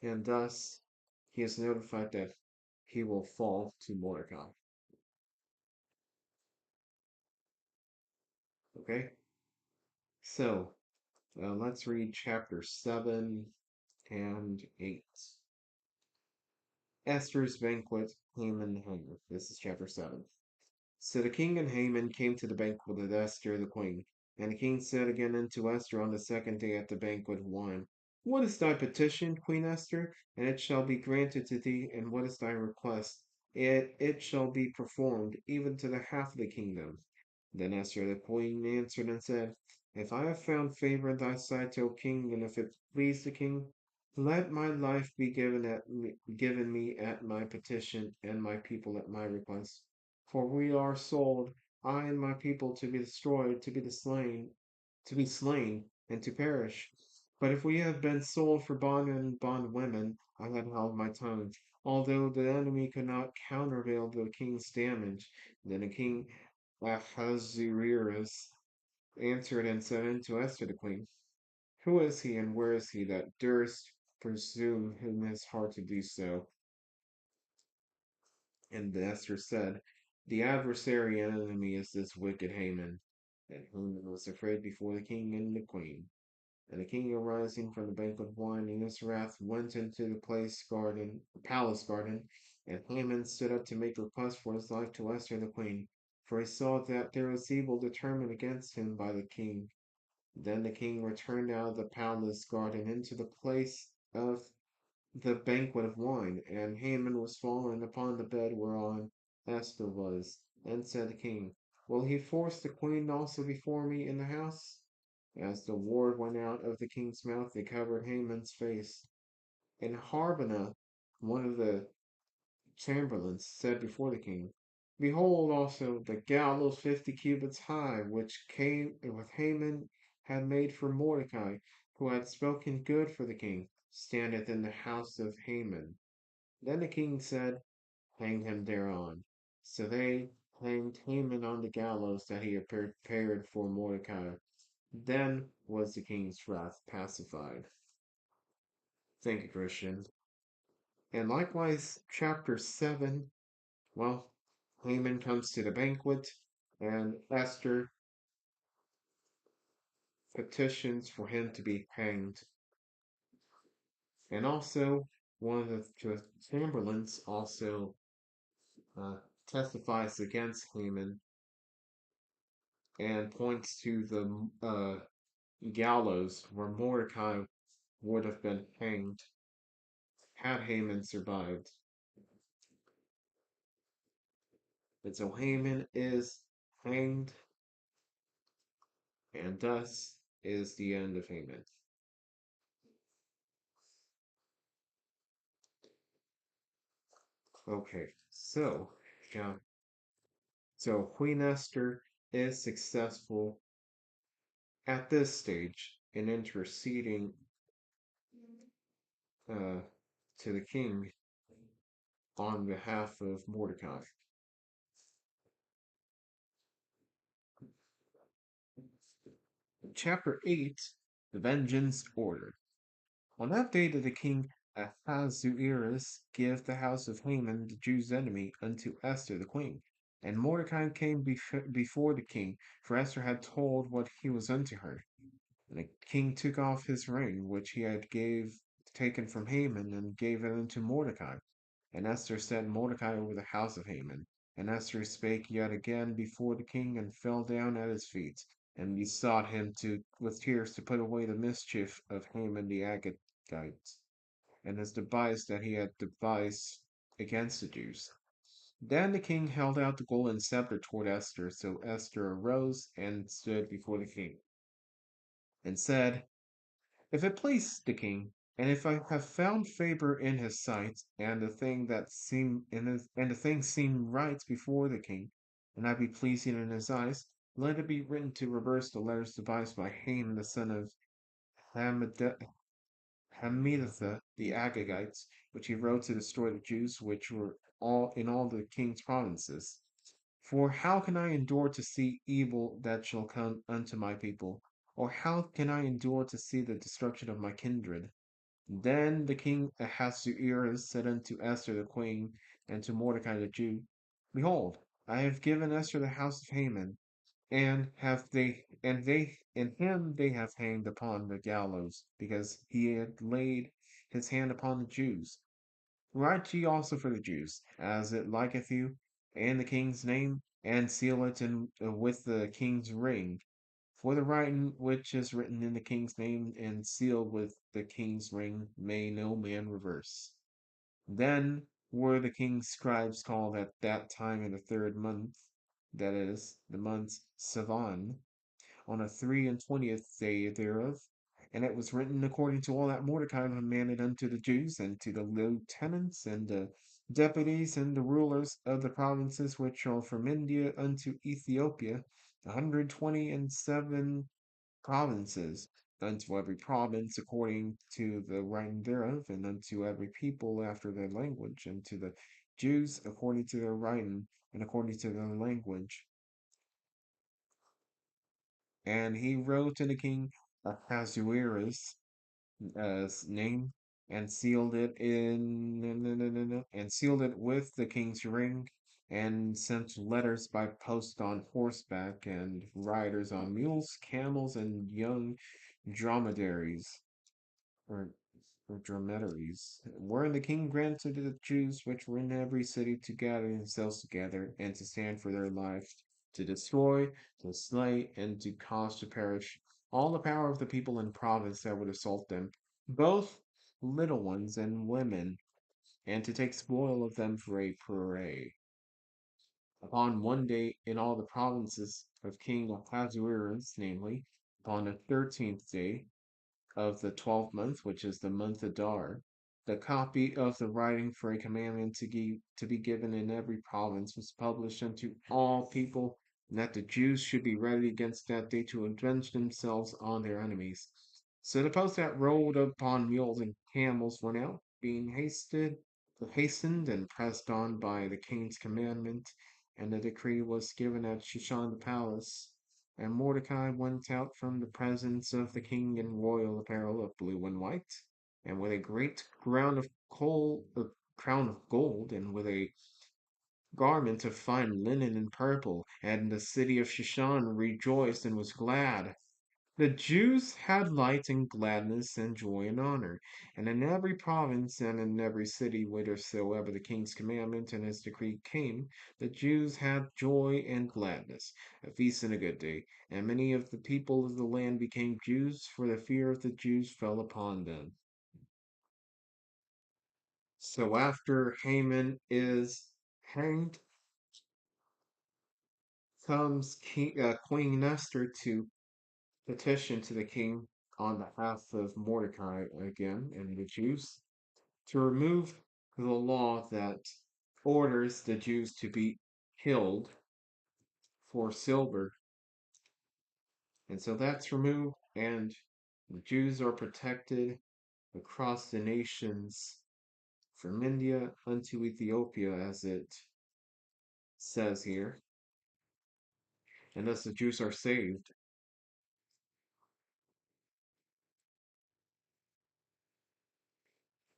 and thus he is notified that he will fall to Mordecai. Okay, so let's read chapter 7 and 8. Esther's banquet, Haman hangeth. This is chapter 7. So the king and Haman came to the banquet of Esther the queen. And the king said again unto Esther on the second day at the banquet wine, What is thy petition, Queen Esther? And it shall be granted to thee. And what is thy request? It shall be performed, even to the half of the kingdom. Then Esther the queen answered and said, If I have found favor in thy sight, O king, and if it please the king, let my life be given me at my petition, and my people at my request. For we are sold, I and my people, to be destroyed, to be slain, and to perish. But if we have been sold for bond and bondwomen, I had held my tongue, although the enemy could not countervail the king's damage. Then the king Ahasuerus answered and said unto Esther the queen, Who is he and where is he that durst presume in his heart to do so? And Esther said, The adversary and enemy is this wicked Haman. And Haman was afraid before the king and the queen. And the king, arising from the banquet of wine in his wrath, went into the palace garden, and Haman stood up to make request for his life to Esther the queen, for he saw that there was evil determined against him by the king. Then the king returned out of the palace garden into the place of the banquet of wine, and Haman was fallen upon the bed whereon Esther was, and said the king, will he force the queen also before me in the house? As the word went out of the king's mouth, they covered Haman's face. And Harbonah, one of the chamberlains, said before the king, behold also the gallows 50 cubits high, which came with Haman had made for Mordecai, who had spoken good for the king, standeth in the house of Haman. Then the king said, hang him thereon. So they hanged Haman on the gallows that he had prepared for Mordecai. Then was the king's wrath pacified. Thank you, Christian. And likewise, chapter 7, well, Haman comes to the banquet, and Esther petitions for him to be hanged. And also, one of the chamberlains also uh, testifies against Haman and points to the gallows where Mordecai would have been hanged had Haman survived. And so Haman is hanged, and thus is the end of Haman. Okay, so yeah, so Queen Esther is successful at this stage in interceding uh, to the king on behalf of Mordecai. Chapter 8, the Vengeance Order. On that day did the king Ahasuerus give the house of Haman, the Jew's enemy, unto Esther the queen. And Mordecai came before the king, for Esther had told what he was unto her. And the king took off his ring, which he had taken from Haman, and gave it unto Mordecai. And Esther set Mordecai over the house of Haman. And Esther spake yet again before the king, and fell down at his feet, and besought him to with tears to put away the mischief of Haman the Agagite, and his device that he had devised against the Jews. Then the king held out the golden scepter toward Esther. So Esther arose and stood before the king, and said, if it please the king, and if I have found favor in his sight, and the thing seem right before the king, and I be pleasing in his eyes, let it be written to reverse the letters devised by Haman the son of Hammedatha the Agagites, which he wrote to destroy the Jews which were all the king's provinces. For how can I endure to see evil that shall come unto my people? Or how can I endure to see the destruction of my kindred? Then the king Ahasuerus said unto Esther the queen, and to Mordecai the Jew, behold, I have given Esther the house of Haman, and him they have hanged upon the gallows, because he had laid his hand upon the Jews. Write ye also for the Jews, as it liketh you, and the king's name, and seal it with the king's ring. For the writing which is written in the king's name and sealed with the king's ring may no man reverse. Then were the king's scribes called at that time in the third month, that is, the month Sivan, on the 23rd day thereof. And it was written according to all that Mordecai commanded unto the Jews, and to the lieutenants, and the deputies, and the rulers of the provinces which are from India unto Ethiopia, 127 provinces, unto every province according to the writing thereof, and unto every people after their language, and to the Jews according to their writing, and according to their language. And he wrote to the king Ahasuerus' name, and sealed it and sealed it with the king's ring, and sent letters by post on horseback, and riders on mules, camels, and young dromedaries, or, or dromedaries, wherein the king granted to the Jews which were in every city to gather themselves together, and to stand for their life, to destroy, to slay, and to cause to perish all the power of the people in province that would assault them, both little ones and women, and to take spoil of them for a prey. Upon one day in all the provinces of King Ahasuerus, namely, upon the 13th day of the 12th month, which is the month Adar, the copy of the writing for a commandment to be given in every province was published unto all people, and that the Jews should be ready against that day to avenge themselves on their enemies. So the post that rode upon mules and camels went out, being hastened and pressed on by the king's commandment, and the decree was given at Shushan the palace. And Mordecai went out from the presence of the king in royal apparel of blue and white, and with a great crown of gold, and with a garment of fine linen and purple. And the city of Shushan rejoiced and was glad. The Jews had light and gladness and joy and honor, and in every province and in every city whithersoever the king's commandment and his decree came, the Jews had joy and gladness, a feast and a good day. And many of the people of the land became Jews, for the fear of the Jews fell upon them. So after Haman is hanged, comes Queen Esther to petition to the king on behalf of Mordecai again and the Jews to remove the law that orders the Jews to be killed for silver. And so that's removed, and the Jews are protected across the nations from India unto Ethiopia, as it says here. And thus the Jews are saved.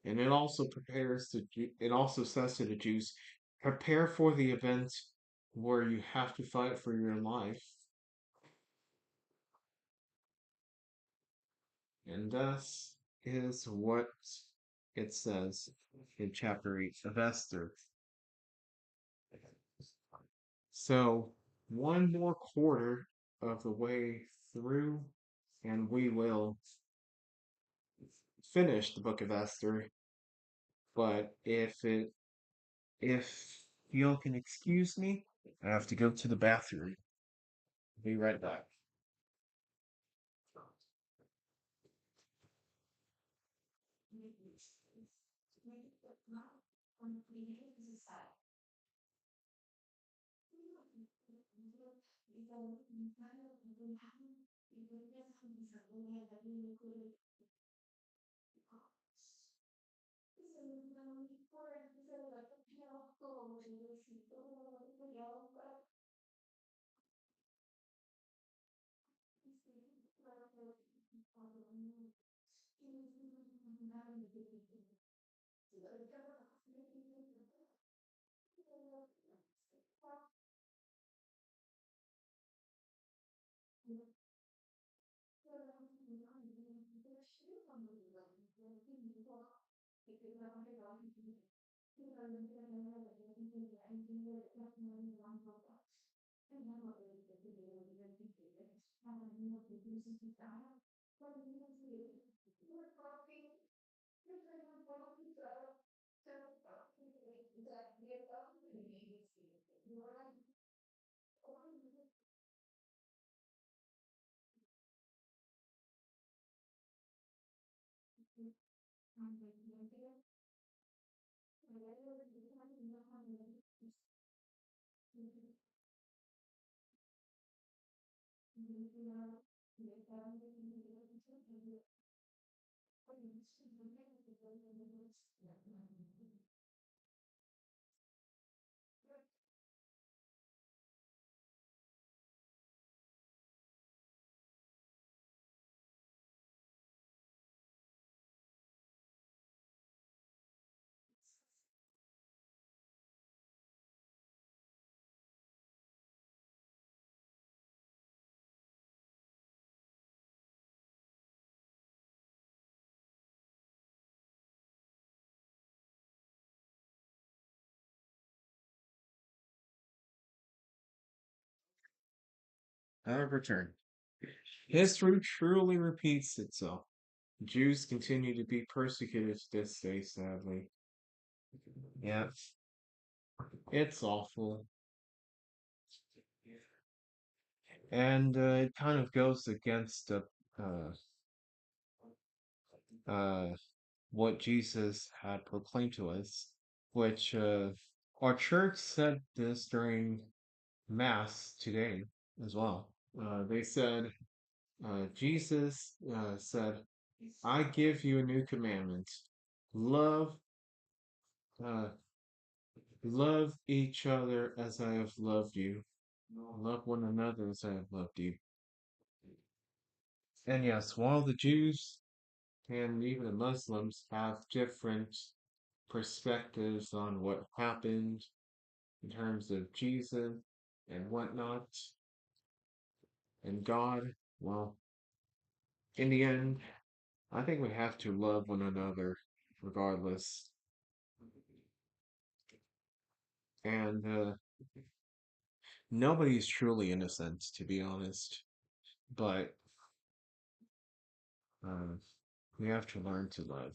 And it also says to the Jews, prepare for the event where you have to fight for your life. And thus is what it says in chapter 8 of Esther. So, one more quarter of the way through, and we will finish the book of Esther. But if y'all can excuse me, I have to go to the bathroom. Be right back. I have returned. History truly repeats itself. Jews continue to be persecuted to this day, sadly. Yeah, it's awful. And it kind of goes against uh, uh, what Jesus had proclaimed to us, which our church said this during Mass today as well. They said, Jesus said, I give you a new commandment. Love, uh, love each other as I have loved you. Love one another as I have loved you. And yes, while the Jews and even the Muslims have different perspectives on what happened in terms of Jesus and whatnot and God, well, in the end, I think we have to love one another regardless. And nobody is truly innocent, to be honest. But uh, we have to learn to love.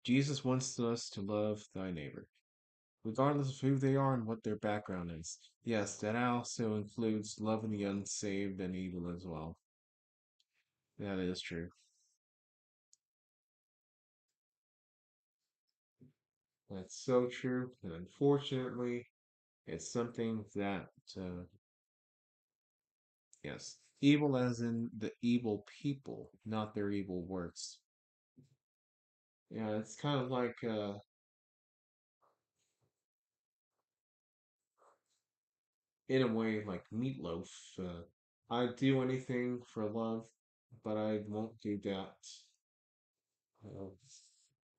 Jesus wants us to love thy neighbor, regardless of who they are and what their background is. Yes, that also includes loving the unsaved and evil as well. That is true. That's so true. And unfortunately, it's something that, yes, evil as in the evil people, not their evil works. Yeah, it's kind of like, in a way, like Meatloaf. I'd do anything for love, but I won't do that. Uh,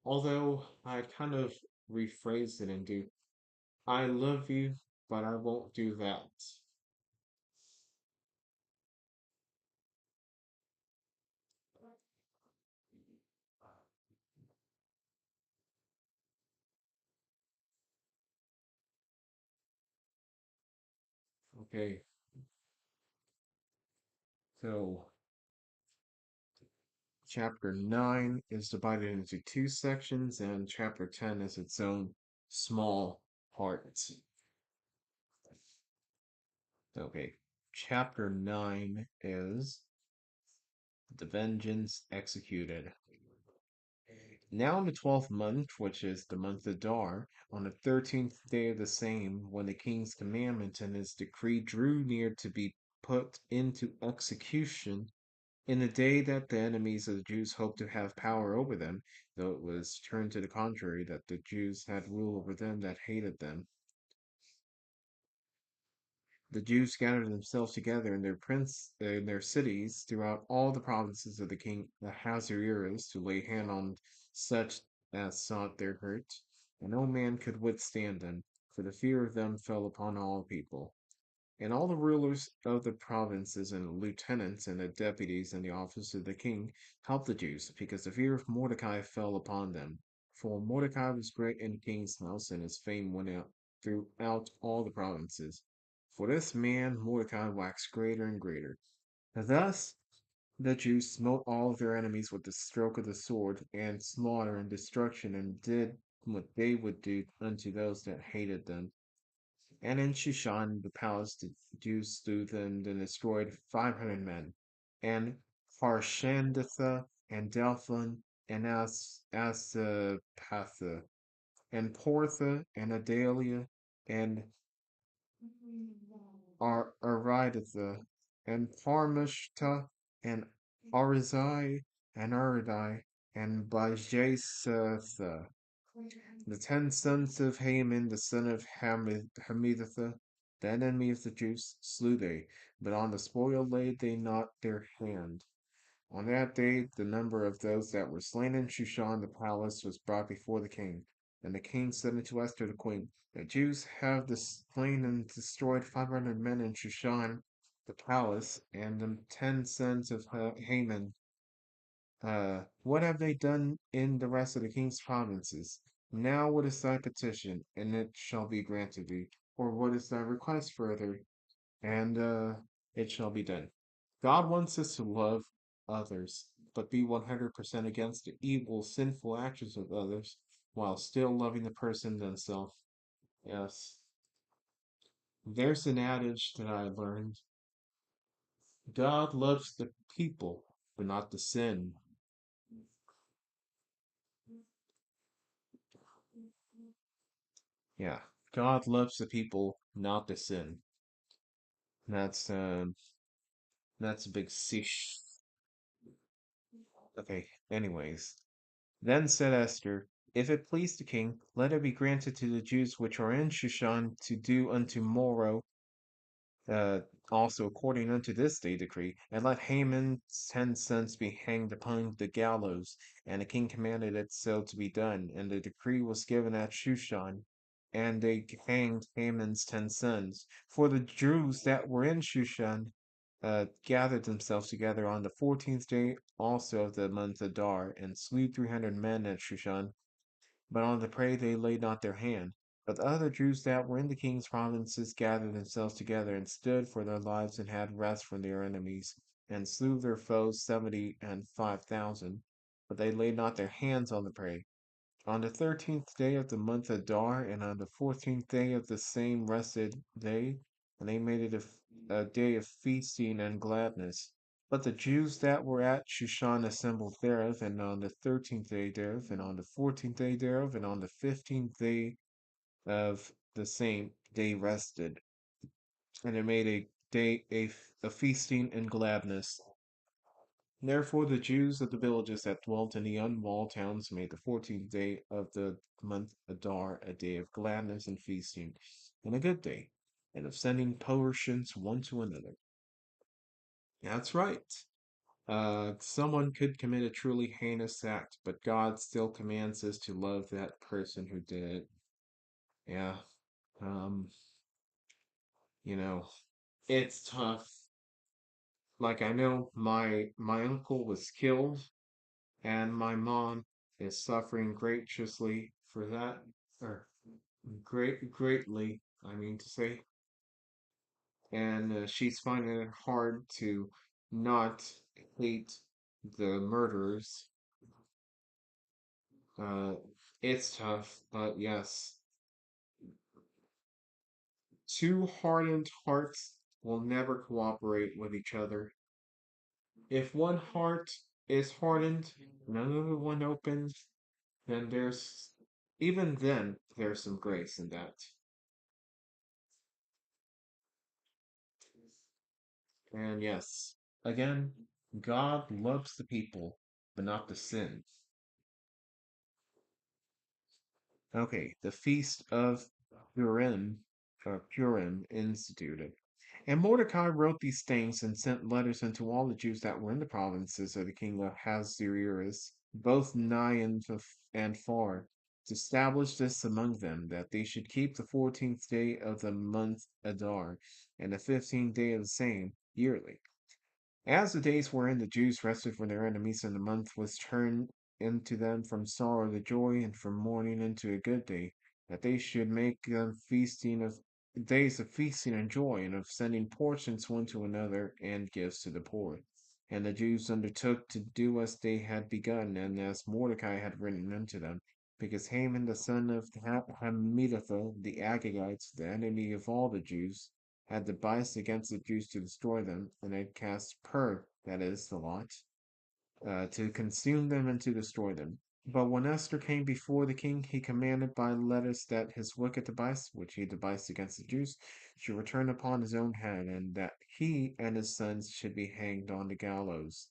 although I kind of rephrase it and do, I love you, but I won't do that. Okay, so chapter 9 is divided into two sections, and chapter 10 is its own small part. Okay, chapter 9 is the vengeance executed. Now in the 12th month, which is the month of Adar, on the 13th day of the same, when the king's commandment and his decree drew near to be put into execution, in the day that the enemies of the Jews hoped to have power over them, though it was turned to the contrary, that the Jews had rule over them that hated them, the Jews gathered themselves together in their cities throughout all the provinces of the king Ahasuerus to lay hand on such as sought their hurt, and no man could withstand them, for the fear of them fell upon all people. And all the rulers of the provinces and the lieutenants and the deputies in the office of the king helped the Jews, because the fear of Mordecai fell upon them. For Mordecai was great in the king's house, and his fame went out throughout all the provinces. For this man Mordecai waxed greater and greater. Thus the Jews smote all of their enemies with the stroke of the sword, and slaughter and destruction, and did what they would do unto those that hated them. And in Shushan, the palace, the Jews slew them and destroyed 500 men. And Harshandatha, and Delphon, and Asapatha, and Portha, and Adalia, and Aridatha, and Parmashta, and Arizai, and Aridai, and Bajesatha. The 10 sons of Haman, the son of Hammedatha, the enemy of the Jews, slew they, but on the spoil laid they not their hand. On that day, the number of those that were slain in Shushan the palace was brought before the king. And the king said unto Esther the queen, the Jews have slain and destroyed 500 men in Shushan the palace, and the 10 sons of Haman. What have they done in the rest of the king's provinces? Now what is thy petition, and it shall be granted thee? Or what is thy request further, and it shall be done. God wants us to love others, but be 100% against the evil, sinful actions of others while still loving the person themselves. Yes. There's an adage that I learned: God loves the people, but not the sin. Yeah. God loves the people, not the sin. That's that's a big fish. Okay, anyways. Then said Esther, if it please the king, let it be granted to the Jews which are in Shushan to do unto morrow uh, also according unto this day decree, and let Haman's 10 sons be hanged upon the gallows. And the king commanded it so to be done, and the decree was given at Shushan, and they hanged Haman's 10 sons. For the Jews that were in Shushan gathered themselves together on the 14th day also of the month Adar, and slew 300 men at Shushan, but on the prey they laid not their hand. But the other Jews that were in the king's provinces gathered themselves together and stood for their lives and had rest from their enemies, and slew their foes 75,000. But they laid not their hands on the prey. On the 13th day of the month Adar, and on the 14th day of the same rested they, and they made it a day of feasting and gladness. But the Jews that were at Shushan assembled thereof, and on the 13th day thereof, and on the 14th day thereof, and on the 15th day of the same day rested, and they made a day a feasting and gladness. Therefore the Jews of the villages that dwelt in the unwalled towns made the 14th day of the month Adar a day of gladness and feasting, and a good day, and of sending portions one to another. That's right. Someone could commit a truly heinous act, but God still commands us to love that person who did it. Yeah. Um, you know, it's tough. Like I know my uncle was killed, and my mom is suffering graciously for that, or greatly, I mean to say, and she's finding it hard to not hate the murderers. Uh, it's tough, but yes, two hardened hearts will never cooperate with each other. If one heart is hardened, another one opens, then even then, there's some grace in that. And yes, again, God loves the people, but not the sin. Okay, the feast of Purim instituted. And Mordecai wrote these things and sent letters unto all the Jews that were in the provinces of the king of Ahasuerus, both nigh and far, to establish this among them, that they should keep the 14th day of the month Adar, and the 15th day of the same, yearly. As the days wherein the Jews rested from their enemies, and the month was turned into them from sorrow to joy, and from mourning into a good day, that they should make them feasting of days of feasting and joy, and of sending portions one to another, and gifts to the poor. And the Jews undertook to do as they had begun, and as Mordecai had written unto them, because Haman the son of Hammedatha, the Agagites, the enemy of all the Jews, had devised against the Jews to destroy them, and had cast that is, the lot, to consume them and to destroy them. But when Esther came before the king, he commanded by letters that his wicked device, which he devised against the Jews, should return upon his own head, and that he and his sons should be hanged on the gallows.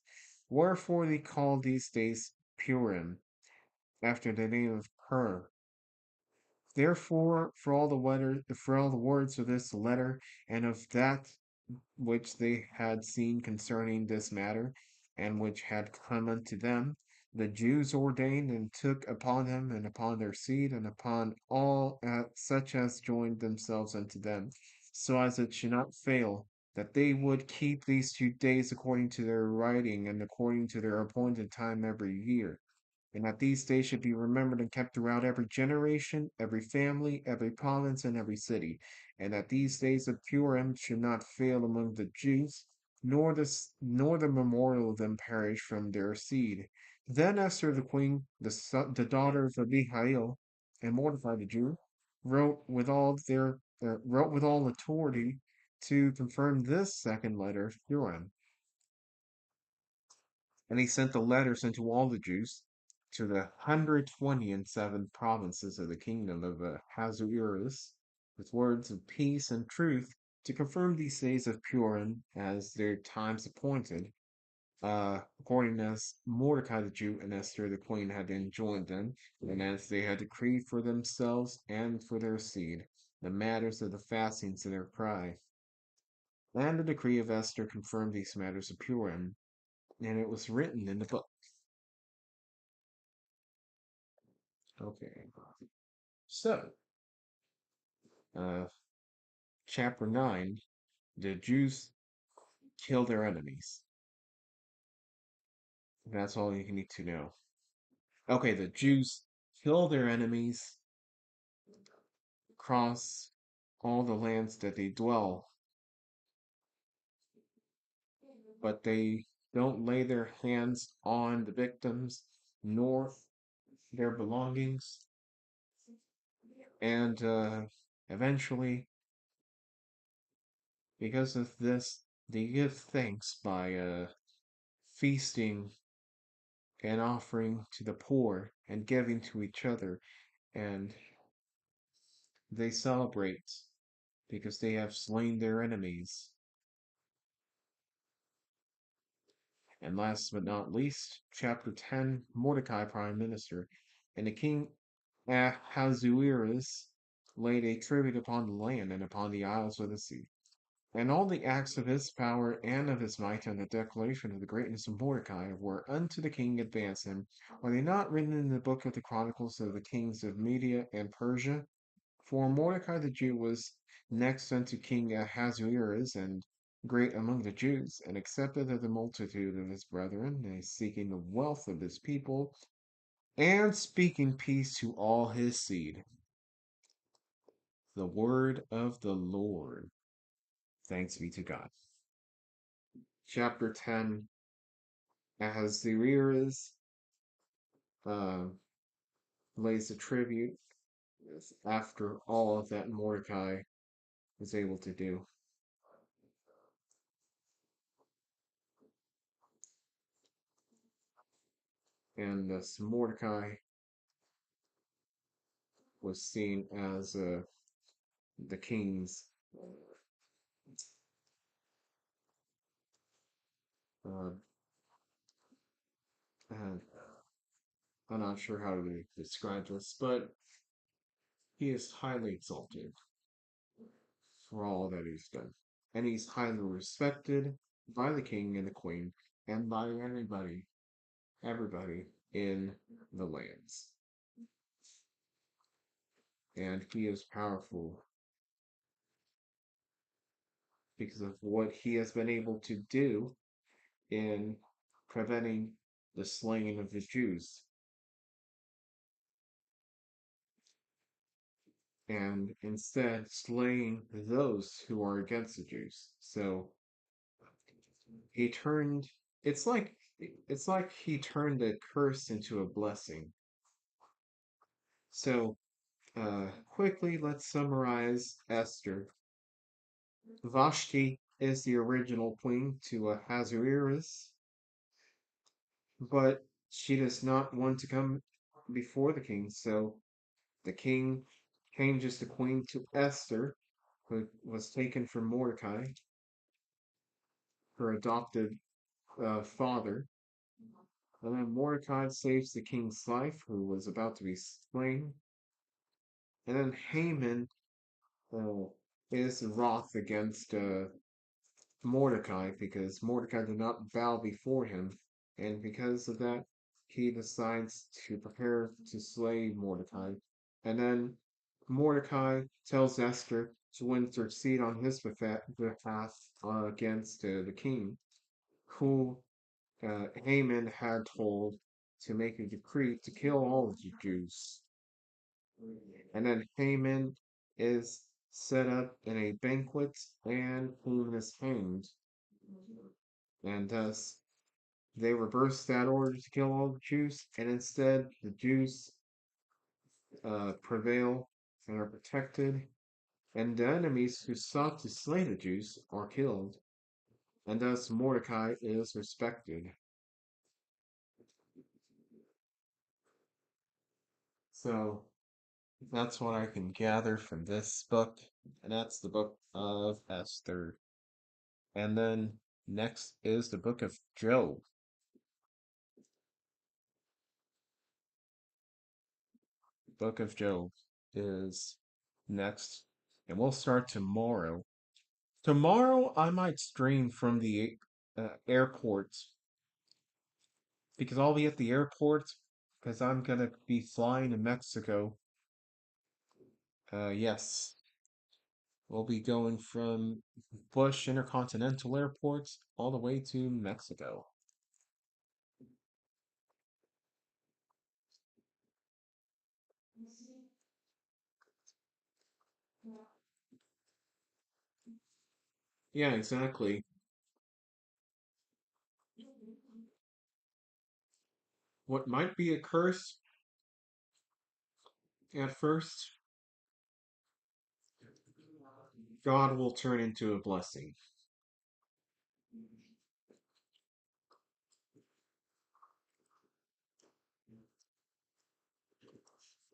Wherefore they called these days Purim, after the name of Pur. Therefore, for all the words of this letter, and of that which they had seen concerning this matter, and which had come unto them, the Jews ordained and took upon them, and upon their seed, and upon all such as joined themselves unto them, so as it should not fail, that they would keep these 2 days according to their writing, and according to their appointed time every year, and that these days should be remembered and kept throughout every generation, every family, every province, and every city, and that these days of Purim should not fail among the Jews, nor the memorial of them perish from their seed. Then Esther the queen, the daughter of Abihail, and Mordecai the Jew, wrote with all authority to confirm this second letter of Purim. And he sent the letters into all the Jews to the 127 provinces of the kingdom of Ahasuerus with words of peace and truth to confirm these days of Purim as their times appointed, according as Mordecai the Jew and Esther the queen had enjoined them, and as they had decreed for themselves and for their seed, the matters of the fastings of their cry. And the decree of Esther confirmed these matters of Purim, and it was written in the book. Okay. So, uh, chapter 9, the Jews kill their enemies. That's all you need to know. Okay, the Jews kill their enemies, cross all the lands that they dwell, but they don't lay their hands on the victims nor their belongings, and eventually, because of this, they give thanks by feasting and offering to the poor and giving to each other, and they celebrate because they have slain their enemies. And last but not least, chapter 10, Mordecai, prime minister, and the king Ahasuerus laid a tribute upon the land and upon the isles of the sea. And all the acts of his power and of his might and the declaration of the greatness of Mordecai were unto the king advanced him. Are they not written in the book of the chronicles of the kings of Media and Persia? For Mordecai the Jew was next unto King Ahasuerus, and great among the Jews, and accepted of the multitude of his brethren, and seeking the wealth of his people, and speaking peace to all his seed. The word of the Lord. Thanks be to God. Chapter 10, Ahasuerus uh, lays a tribute after all that Mordecai was able to do. And thus Mordecai was seen as the king's, uh, uh, I'm not sure how to describe this, but he is highly exalted for all that he's done. And he's highly respected by the king and the queen and by everybody in the lands. And he is powerful because of what he has been able to do in preventing the slaying of the Jews and instead slaying those who are against the Jews. So he turned it's like he turned a curse into a blessing. So quickly let's summarize Esther. Vashti is the original queen to Ahasuerus, but she does not want to come before the king, so the king changes the queen to Esther, who was taken from Mordecai, her adopted father. And then Mordecai saves the king's life, who was about to be slain. And then Haman uh, is wroth against Mordecai because Mordecai did not bow before him. And because of that, he decides to prepare to slay Mordecai. And then Mordecai tells Esther to intercede on his behalf against the king, who Haman had told to make a decree to kill all of the Jews. And then Haman is set up in a banquet and Haman is hanged. And thus, they reversed that order to kill all the Jews, and instead, the Jews prevail and are protected, and the enemies who sought to slay the Jews are killed, and thus Mordecai is respected. So, that's what I can gather from this book, and that's the book of Esther. And then next is the book of Job. Book of Job is next, and we'll start tomorrow. Tomorrow, I might stream from the airport because I'll be at the airport because I'm gonna be flying to Mexico. Yes, we'll be going from Bush Intercontinental Airport all the way to Mexico. Yeah, exactly. What might be a curse at first, God will turn into a blessing.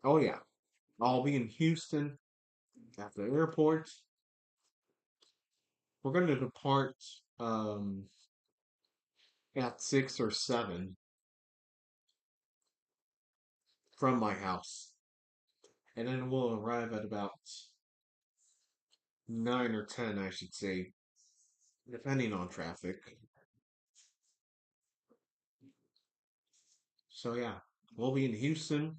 Oh, yeah. I'll be in Houston at the airport. We're going to depart um, at 6 or 7 from my house. And then we'll arrive at about 9 or 10, I should say, depending on traffic. So, yeah, we'll be in Houston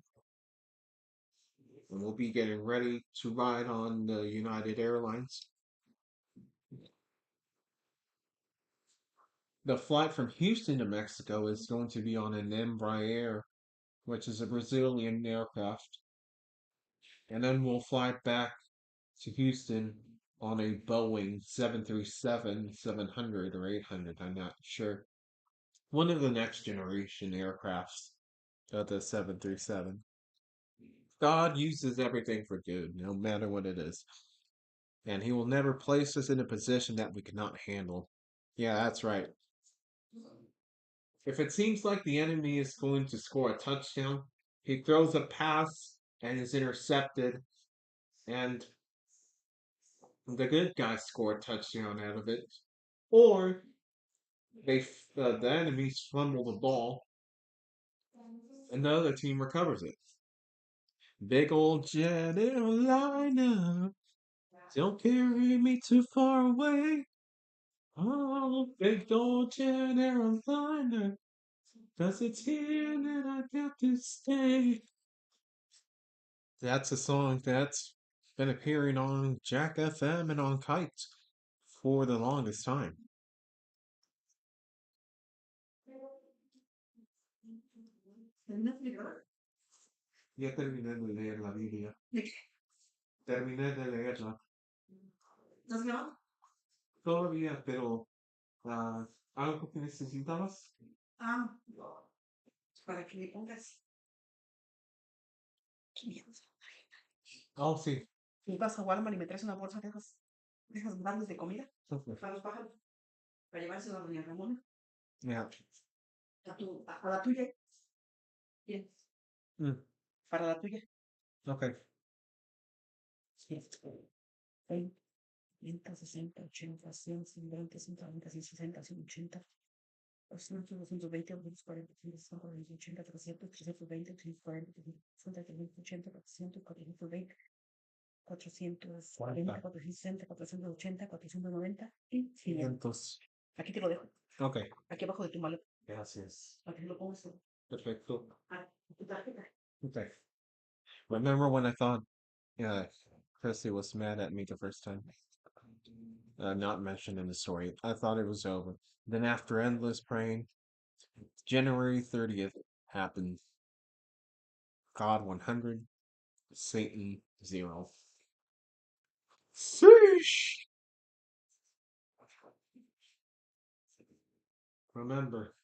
and we'll be getting ready to ride on the United Airlines. The flight from Houston to Mexico is going to be on an Embraer, which is a Brazilian aircraft. And then we'll fly back to Houston on a Boeing 737 700 or 800, I'm not sure. One of the next generation aircrafts of the 737. God uses everything for good, no matter what it is. And He will never place us in a position that we cannot handle. Yeah, that's right. If it seems like the enemy is going to score a touchdown, he throws a pass and is intercepted, and the good guys score a touchdown out of it. Or the enemies fumble the ball and the other team recovers it. Big old jet airliner, don't carry me too far away. Oh, big old jet airliner, 'cause it's here that I got to stay. That's a song that's been appearing on Jack FM and on Kite for the longest time. Ya terminé de leer la Biblia. Terminé de leerla. Todavía, pero algo que necesitabas. Oh, sí. Okay. Yeah. Mm, okay. Cuarenta. 500. Okay. Gracias. Perfecto. Okay. Remember when I thought Chrissy was mad at me the first time? Not mentioned in the story. I thought it was over. Then after endless praying, January 30th happened. God 100, Satan 0. Sheesh! Remember,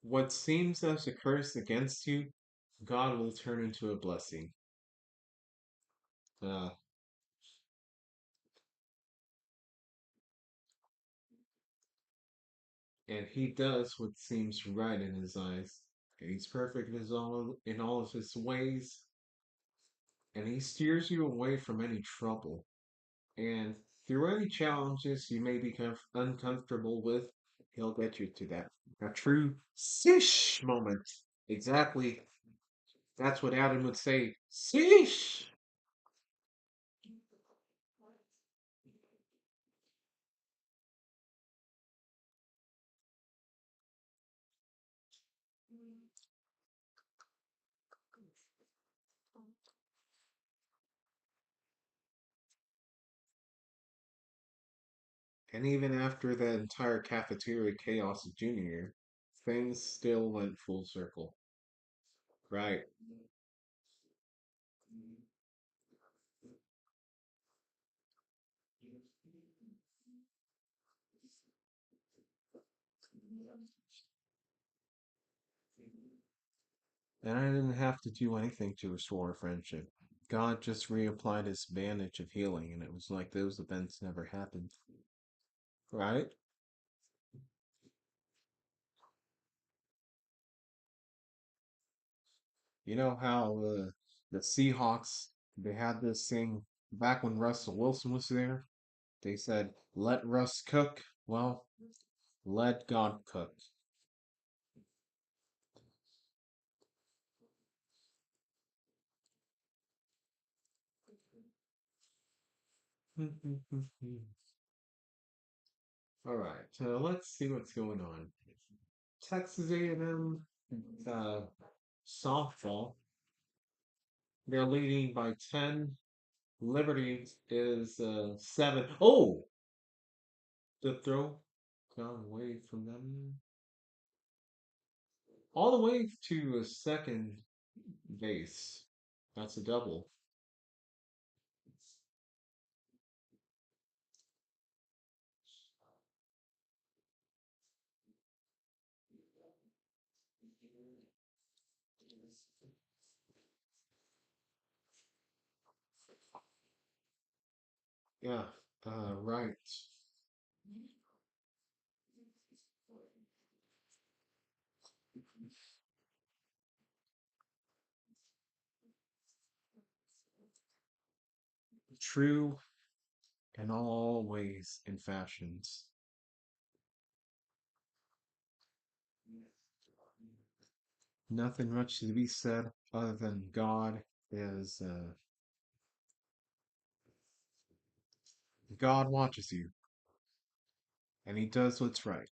what seems as a curse against you, God will turn into a blessing. Uh, and He does what seems right in His eyes. And He's perfect in all of His ways, and He steers you away from any trouble. And through any challenges you may become uncomfortable with, He'll get you to that. A true sish moment. Exactly. That's what Adam would say. Sish! And even after that entire cafeteria chaos of junior year, things still went full circle. Right. And I didn't have to do anything to restore our friendship. God just reapplied his bandage of healing, and it was like those events never happened. Right? You know how the Seahawks, they had this thing back when Russell Wilson was there? They said, let Russ cook. Well, let God cook. All right, so let's see what's going on. Texas A&M uh, softball, they're leading by 10. Liberty is 7. Oh, the throw got away from them. All the way to a second base. That's a double. Yeah, right. True in all ways and fashions. Nothing much to be said other than God watches you and he does what's right.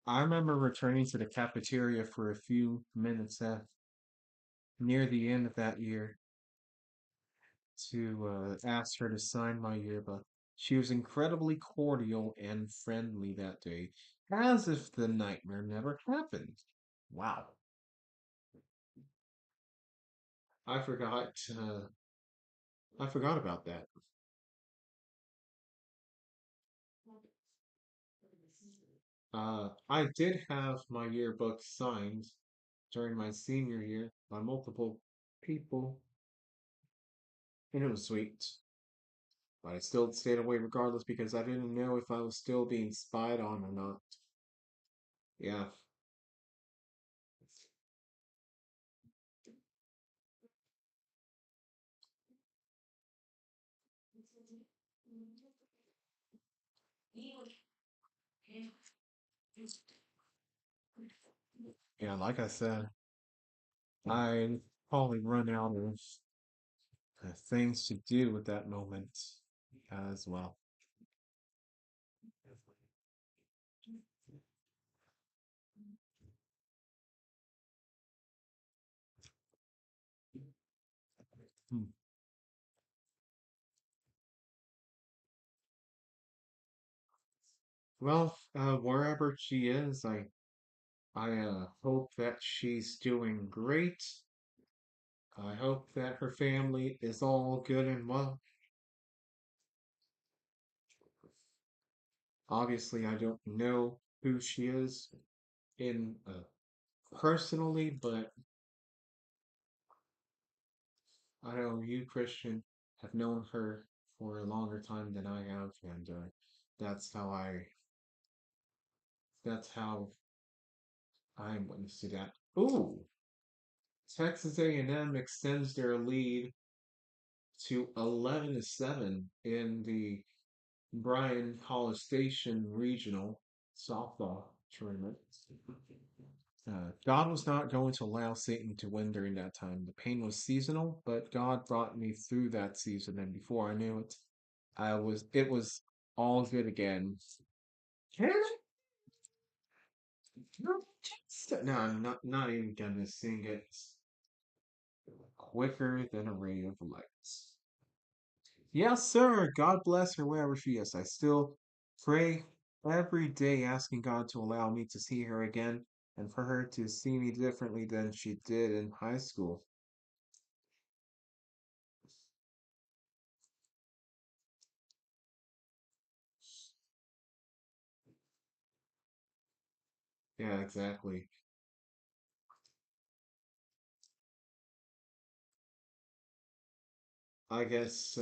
I remember returning to the cafeteria for a few minutes near the end of that year to ask her to sign my yearbook. She was incredibly cordial and friendly that day, as if the nightmare never happened. Wow. I forgot. I forgot about that. I did have my yearbook signed during my senior year by multiple people, and it was sweet. But I still stayed away regardless because I didn't know if I was still being spied on or not. Yeah, yeah. Like I said, I probably run out of things to do with that moment as well. Hmm. Well, wherever she is, I hope that she's doing great. I hope that her family is all good and well. Obviously, I don't know who she is in personally, but I know you, Christian, have known her for a longer time than I have, and that's how I that's how I'm witness to that. Ooh, Texas A&M extends their lead to 11-7 in the Bryan College Station Regional softball tournament. God was not going to allow Satan to win during that time. The pain was seasonal, but God brought me through that season, and before I knew it, it was all good again. No, I'm not even gonna sing it quicker than a ray of light. Yes, sir. God bless her wherever she is. I still pray every day asking God to allow me to see her again and for her to see me differently than she did in high school. Yeah, exactly. I guess,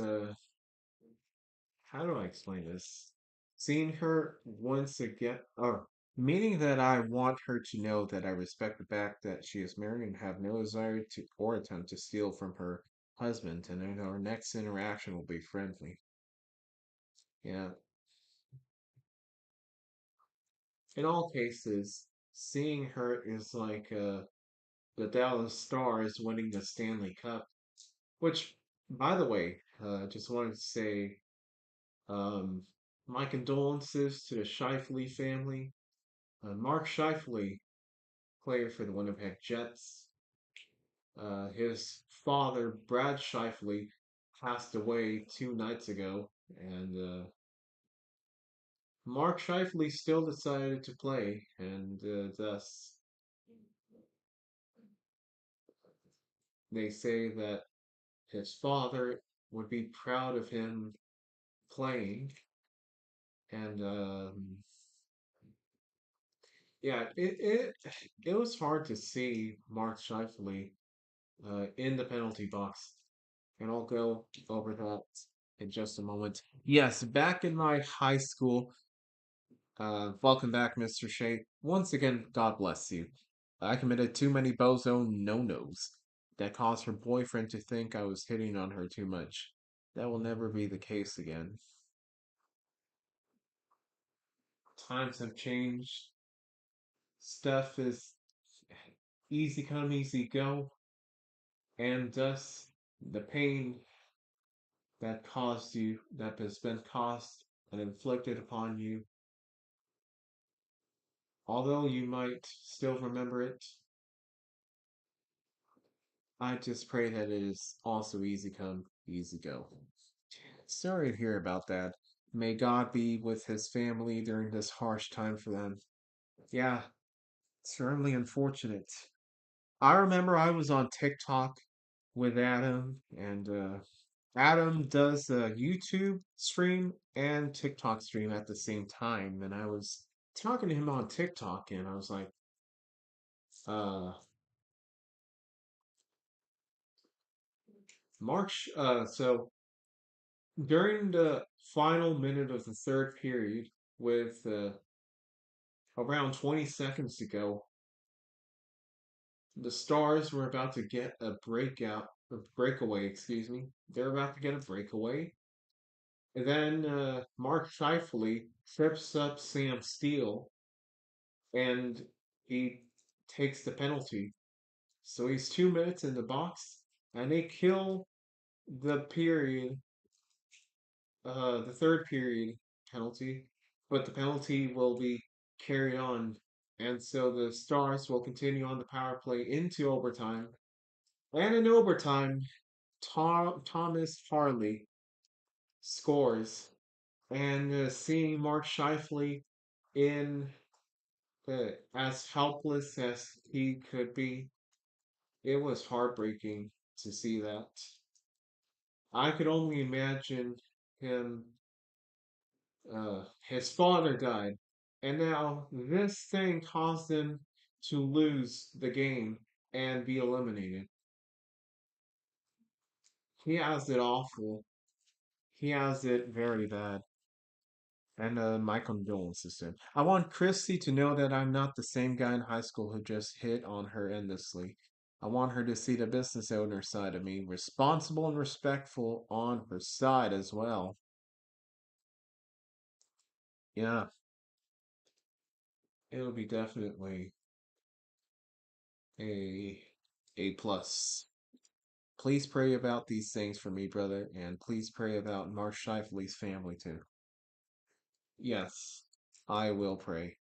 how do I explain this? Seeing her once again, or meaning that I want her to know that I respect the fact that she is married and have no desire to or attempt to steal from her husband, and then our next interaction will be friendly. Yeah. In all cases, seeing her is like the Dallas Stars winning the Stanley Cup, which, by the way, just wanted to say um, my condolences to the Shifley family. Mark Shifley, player for the Winnipeg Jets, his father, Brad Shifley, passed away 2 nights ago, and Mark Shifley still decided to play, and thus they say that his father would be proud of him playing, and yeah, it was hard to see Mark Scheifele in the penalty box, and I'll go over that in just a moment. Yes, back in my high school. Welcome back, Mr. Shea. Once again, God bless you. I committed too many bozo no-nos that caused her boyfriend to think I was hitting on her too much. That will never be the case again. Times have changed. Stuff is easy come, easy go, and thus the pain that has been caused and inflicted upon you, although you might still remember it, I just pray that it is also easy come, easy go. Sorry to hear about that. May God be with his family during this harsh time for them. Yeah, certainly unfortunate. I remember I was on TikTok with Adam, and Adam does a YouTube stream and TikTok stream at the same time. And I was talking to him on TikTok, and I was like, uh, so during the final minute of the third period, with around 20 seconds to go, the Stars were about to get a breakaway, excuse me. They're about to get a breakaway. And then Mark Scheifele trips up Sam Steele and he takes the penalty. So he's 2 minutes in the box and they kill the period, the third period penalty, but the penalty will be carried on. And so the Stars will continue on the power play into overtime. And in overtime, Thomas Harley scores, and seeing Mark Scheifele in as helpless as he could be, it was heartbreaking to see that. I could only imagine him. His father died, and now this thing caused him to lose the game and be eliminated. He has it awful. He has it very bad. And my condolences to him. I want Christy to know that I'm not the same guy in high school who just hit on her endlessly. I want her to see the business owner side of me, responsible and respectful on her side as well. Yeah, it'll be definitely a A plus. Please pray about these things for me, brother, and please pray about Mark Shifley's family too. Yes, I will pray.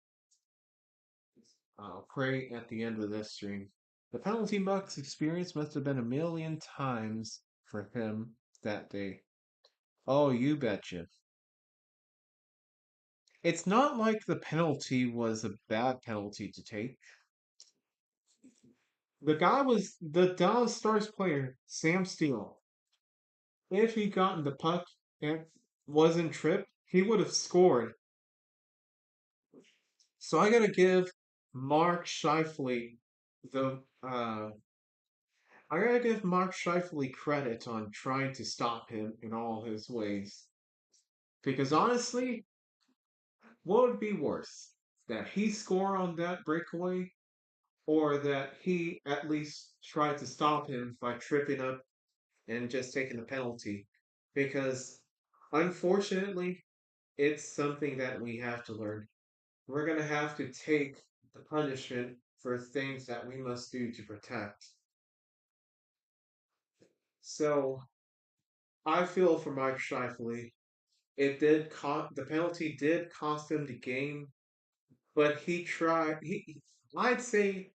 I'll pray at the end of this stream. The penalty box experience must have been a million times for him that day. Oh, you betcha. It's not like the penalty was a bad penalty to take. The guy was the Dallas Stars player, Sam Steele. If he gotten the puck and wasn't tripped, he would have scored. So I gotta give Mark Scheifele the I gotta give Mark Scheifele credit on trying to stop him in all his ways. Because honestly, what would be worse? That he score on that breakaway, or that he at least tried to stop him by tripping up and just taking the penalty? Because unfortunately, it's something that we have to learn. We're gonna have to take the punishment for things that we must do to protect. So I feel for Mike Scheifele. It did cost the penalty did cost him the game, but he tried. I'd say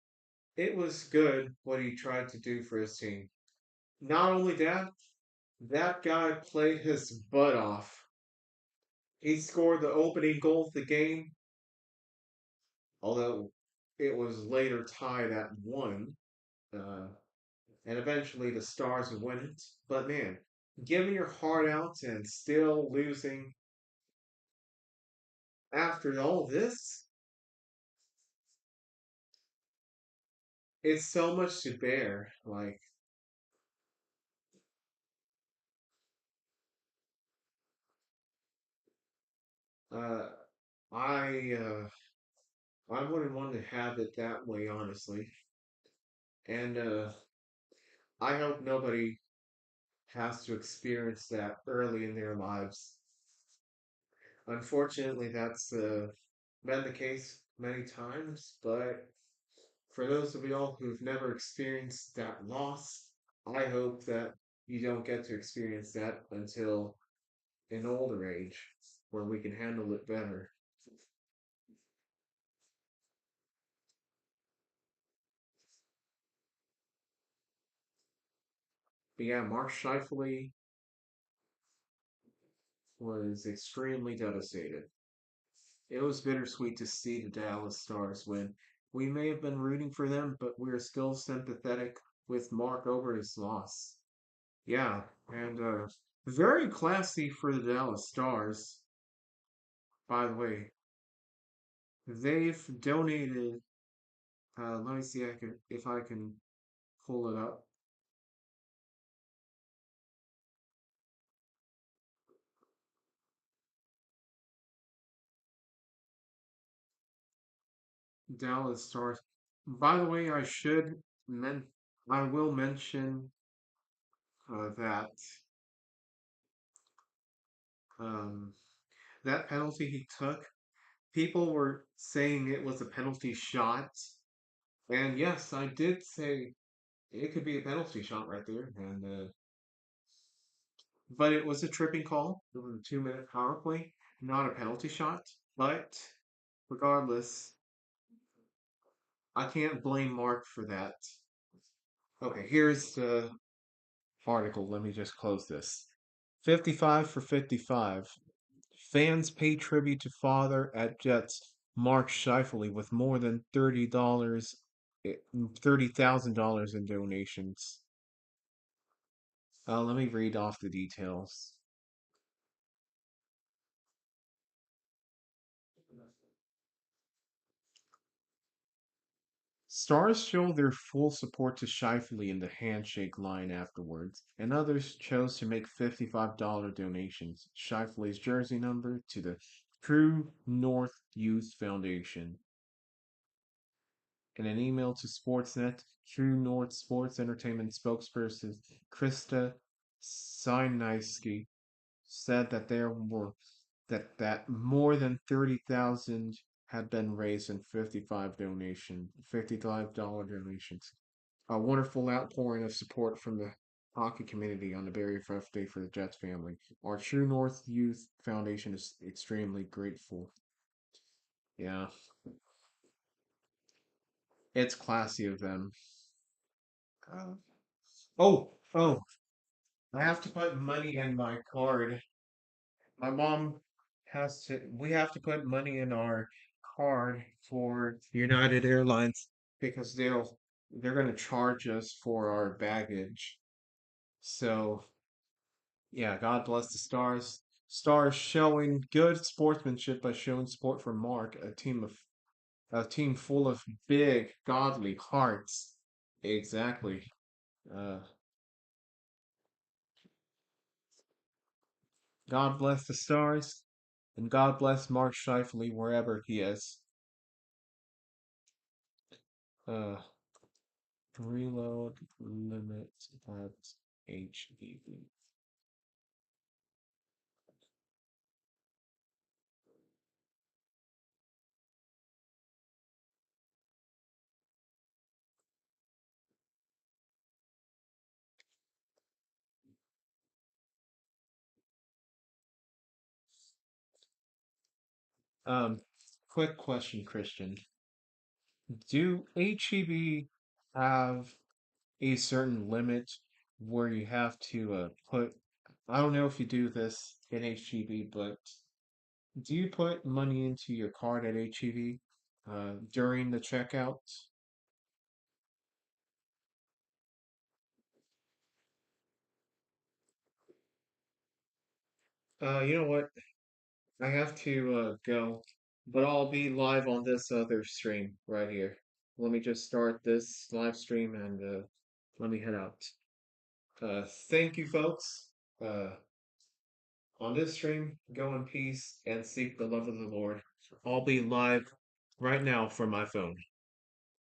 it was good what he tried to do for his team. Not only that, that guy played his butt off. He scored the opening goal of the game, although it was later tied at one, uh, and eventually the Stars would win it. But man, giving your heart out and still losing after all this, it's so much to bear. Uh, I I wouldn't want to have it that way, honestly. And I hope nobody has to experience that early in their lives. Unfortunately, that's been the case many times, but for those of y'all who've never experienced that loss, I hope that you don't get to experience that until an older age where we can handle it better. But yeah, Mark Scheifele was extremely devastated. It was bittersweet to see the Dallas Stars win. We may have been rooting for them, but we're still sympathetic with Mark over his loss. Yeah, and very classy for the Dallas Stars, by the way. They've donated. Let me see if I can pull it up. Dallas Stars. By the way, I will mention that um, that penalty he took. People were saying it was a penalty shot, and yes, I did say it could be a penalty shot right there, and but it was a tripping call. It was a 2 minute power play, not a penalty shot. But regardless, I can't blame Mark for that. Okay, here's the article. Let me just close this. 55 for 55. Fans pay tribute to father at Jets Mark Scheifele with more than $30,000 in donations. Let me read off the details. Stars showed their full support to Shifley in the handshake line afterwards, and others chose to make $55 donations, Shifley's jersey number, to the True North Youth Foundation. In an email to Sportsnet, True North Sports Entertainment spokesperson Krista Sieniewski said that that more than 30,000 had been raised in $55 donations. A wonderful outpouring of support from the hockey community on the very rough day for the Jets family. Our True North Youth Foundation is extremely grateful. Yeah, it's classy of them. Uh, oh, I have to put money in my card. My mom we have to put money in our card for United Airlines because they're going to charge us for our baggage. So, yeah, God bless the Stars. Stars showing good sportsmanship by showing support for Mark, a team full of big, godly hearts. Exactly. Uh, God bless the Stars, and God bless Mark Scheifele wherever he is. Uh, Reload limit at HEV. Um, quick question, Christian. Do HEB have a certain limit where you have to put? I don't know if you do this in HEB, but do you put money into your card at HEB during the checkout? You know what? I have to go, but I'll be live on this other stream right here. Let me just start this live stream and let me head out. Thank you, folks. Uh, on this stream, go in peace and seek the love of the Lord. I'll be live right now from my phone.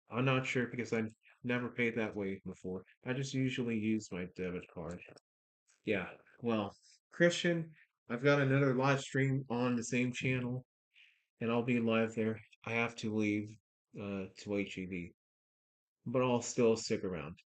I'm not sure because I've never paid that way before. I just usually use my debit card. Yeah, well, Christian, I've got another live stream on the same channel and I'll be live there. I have to leave to HEB, but I'll still stick around.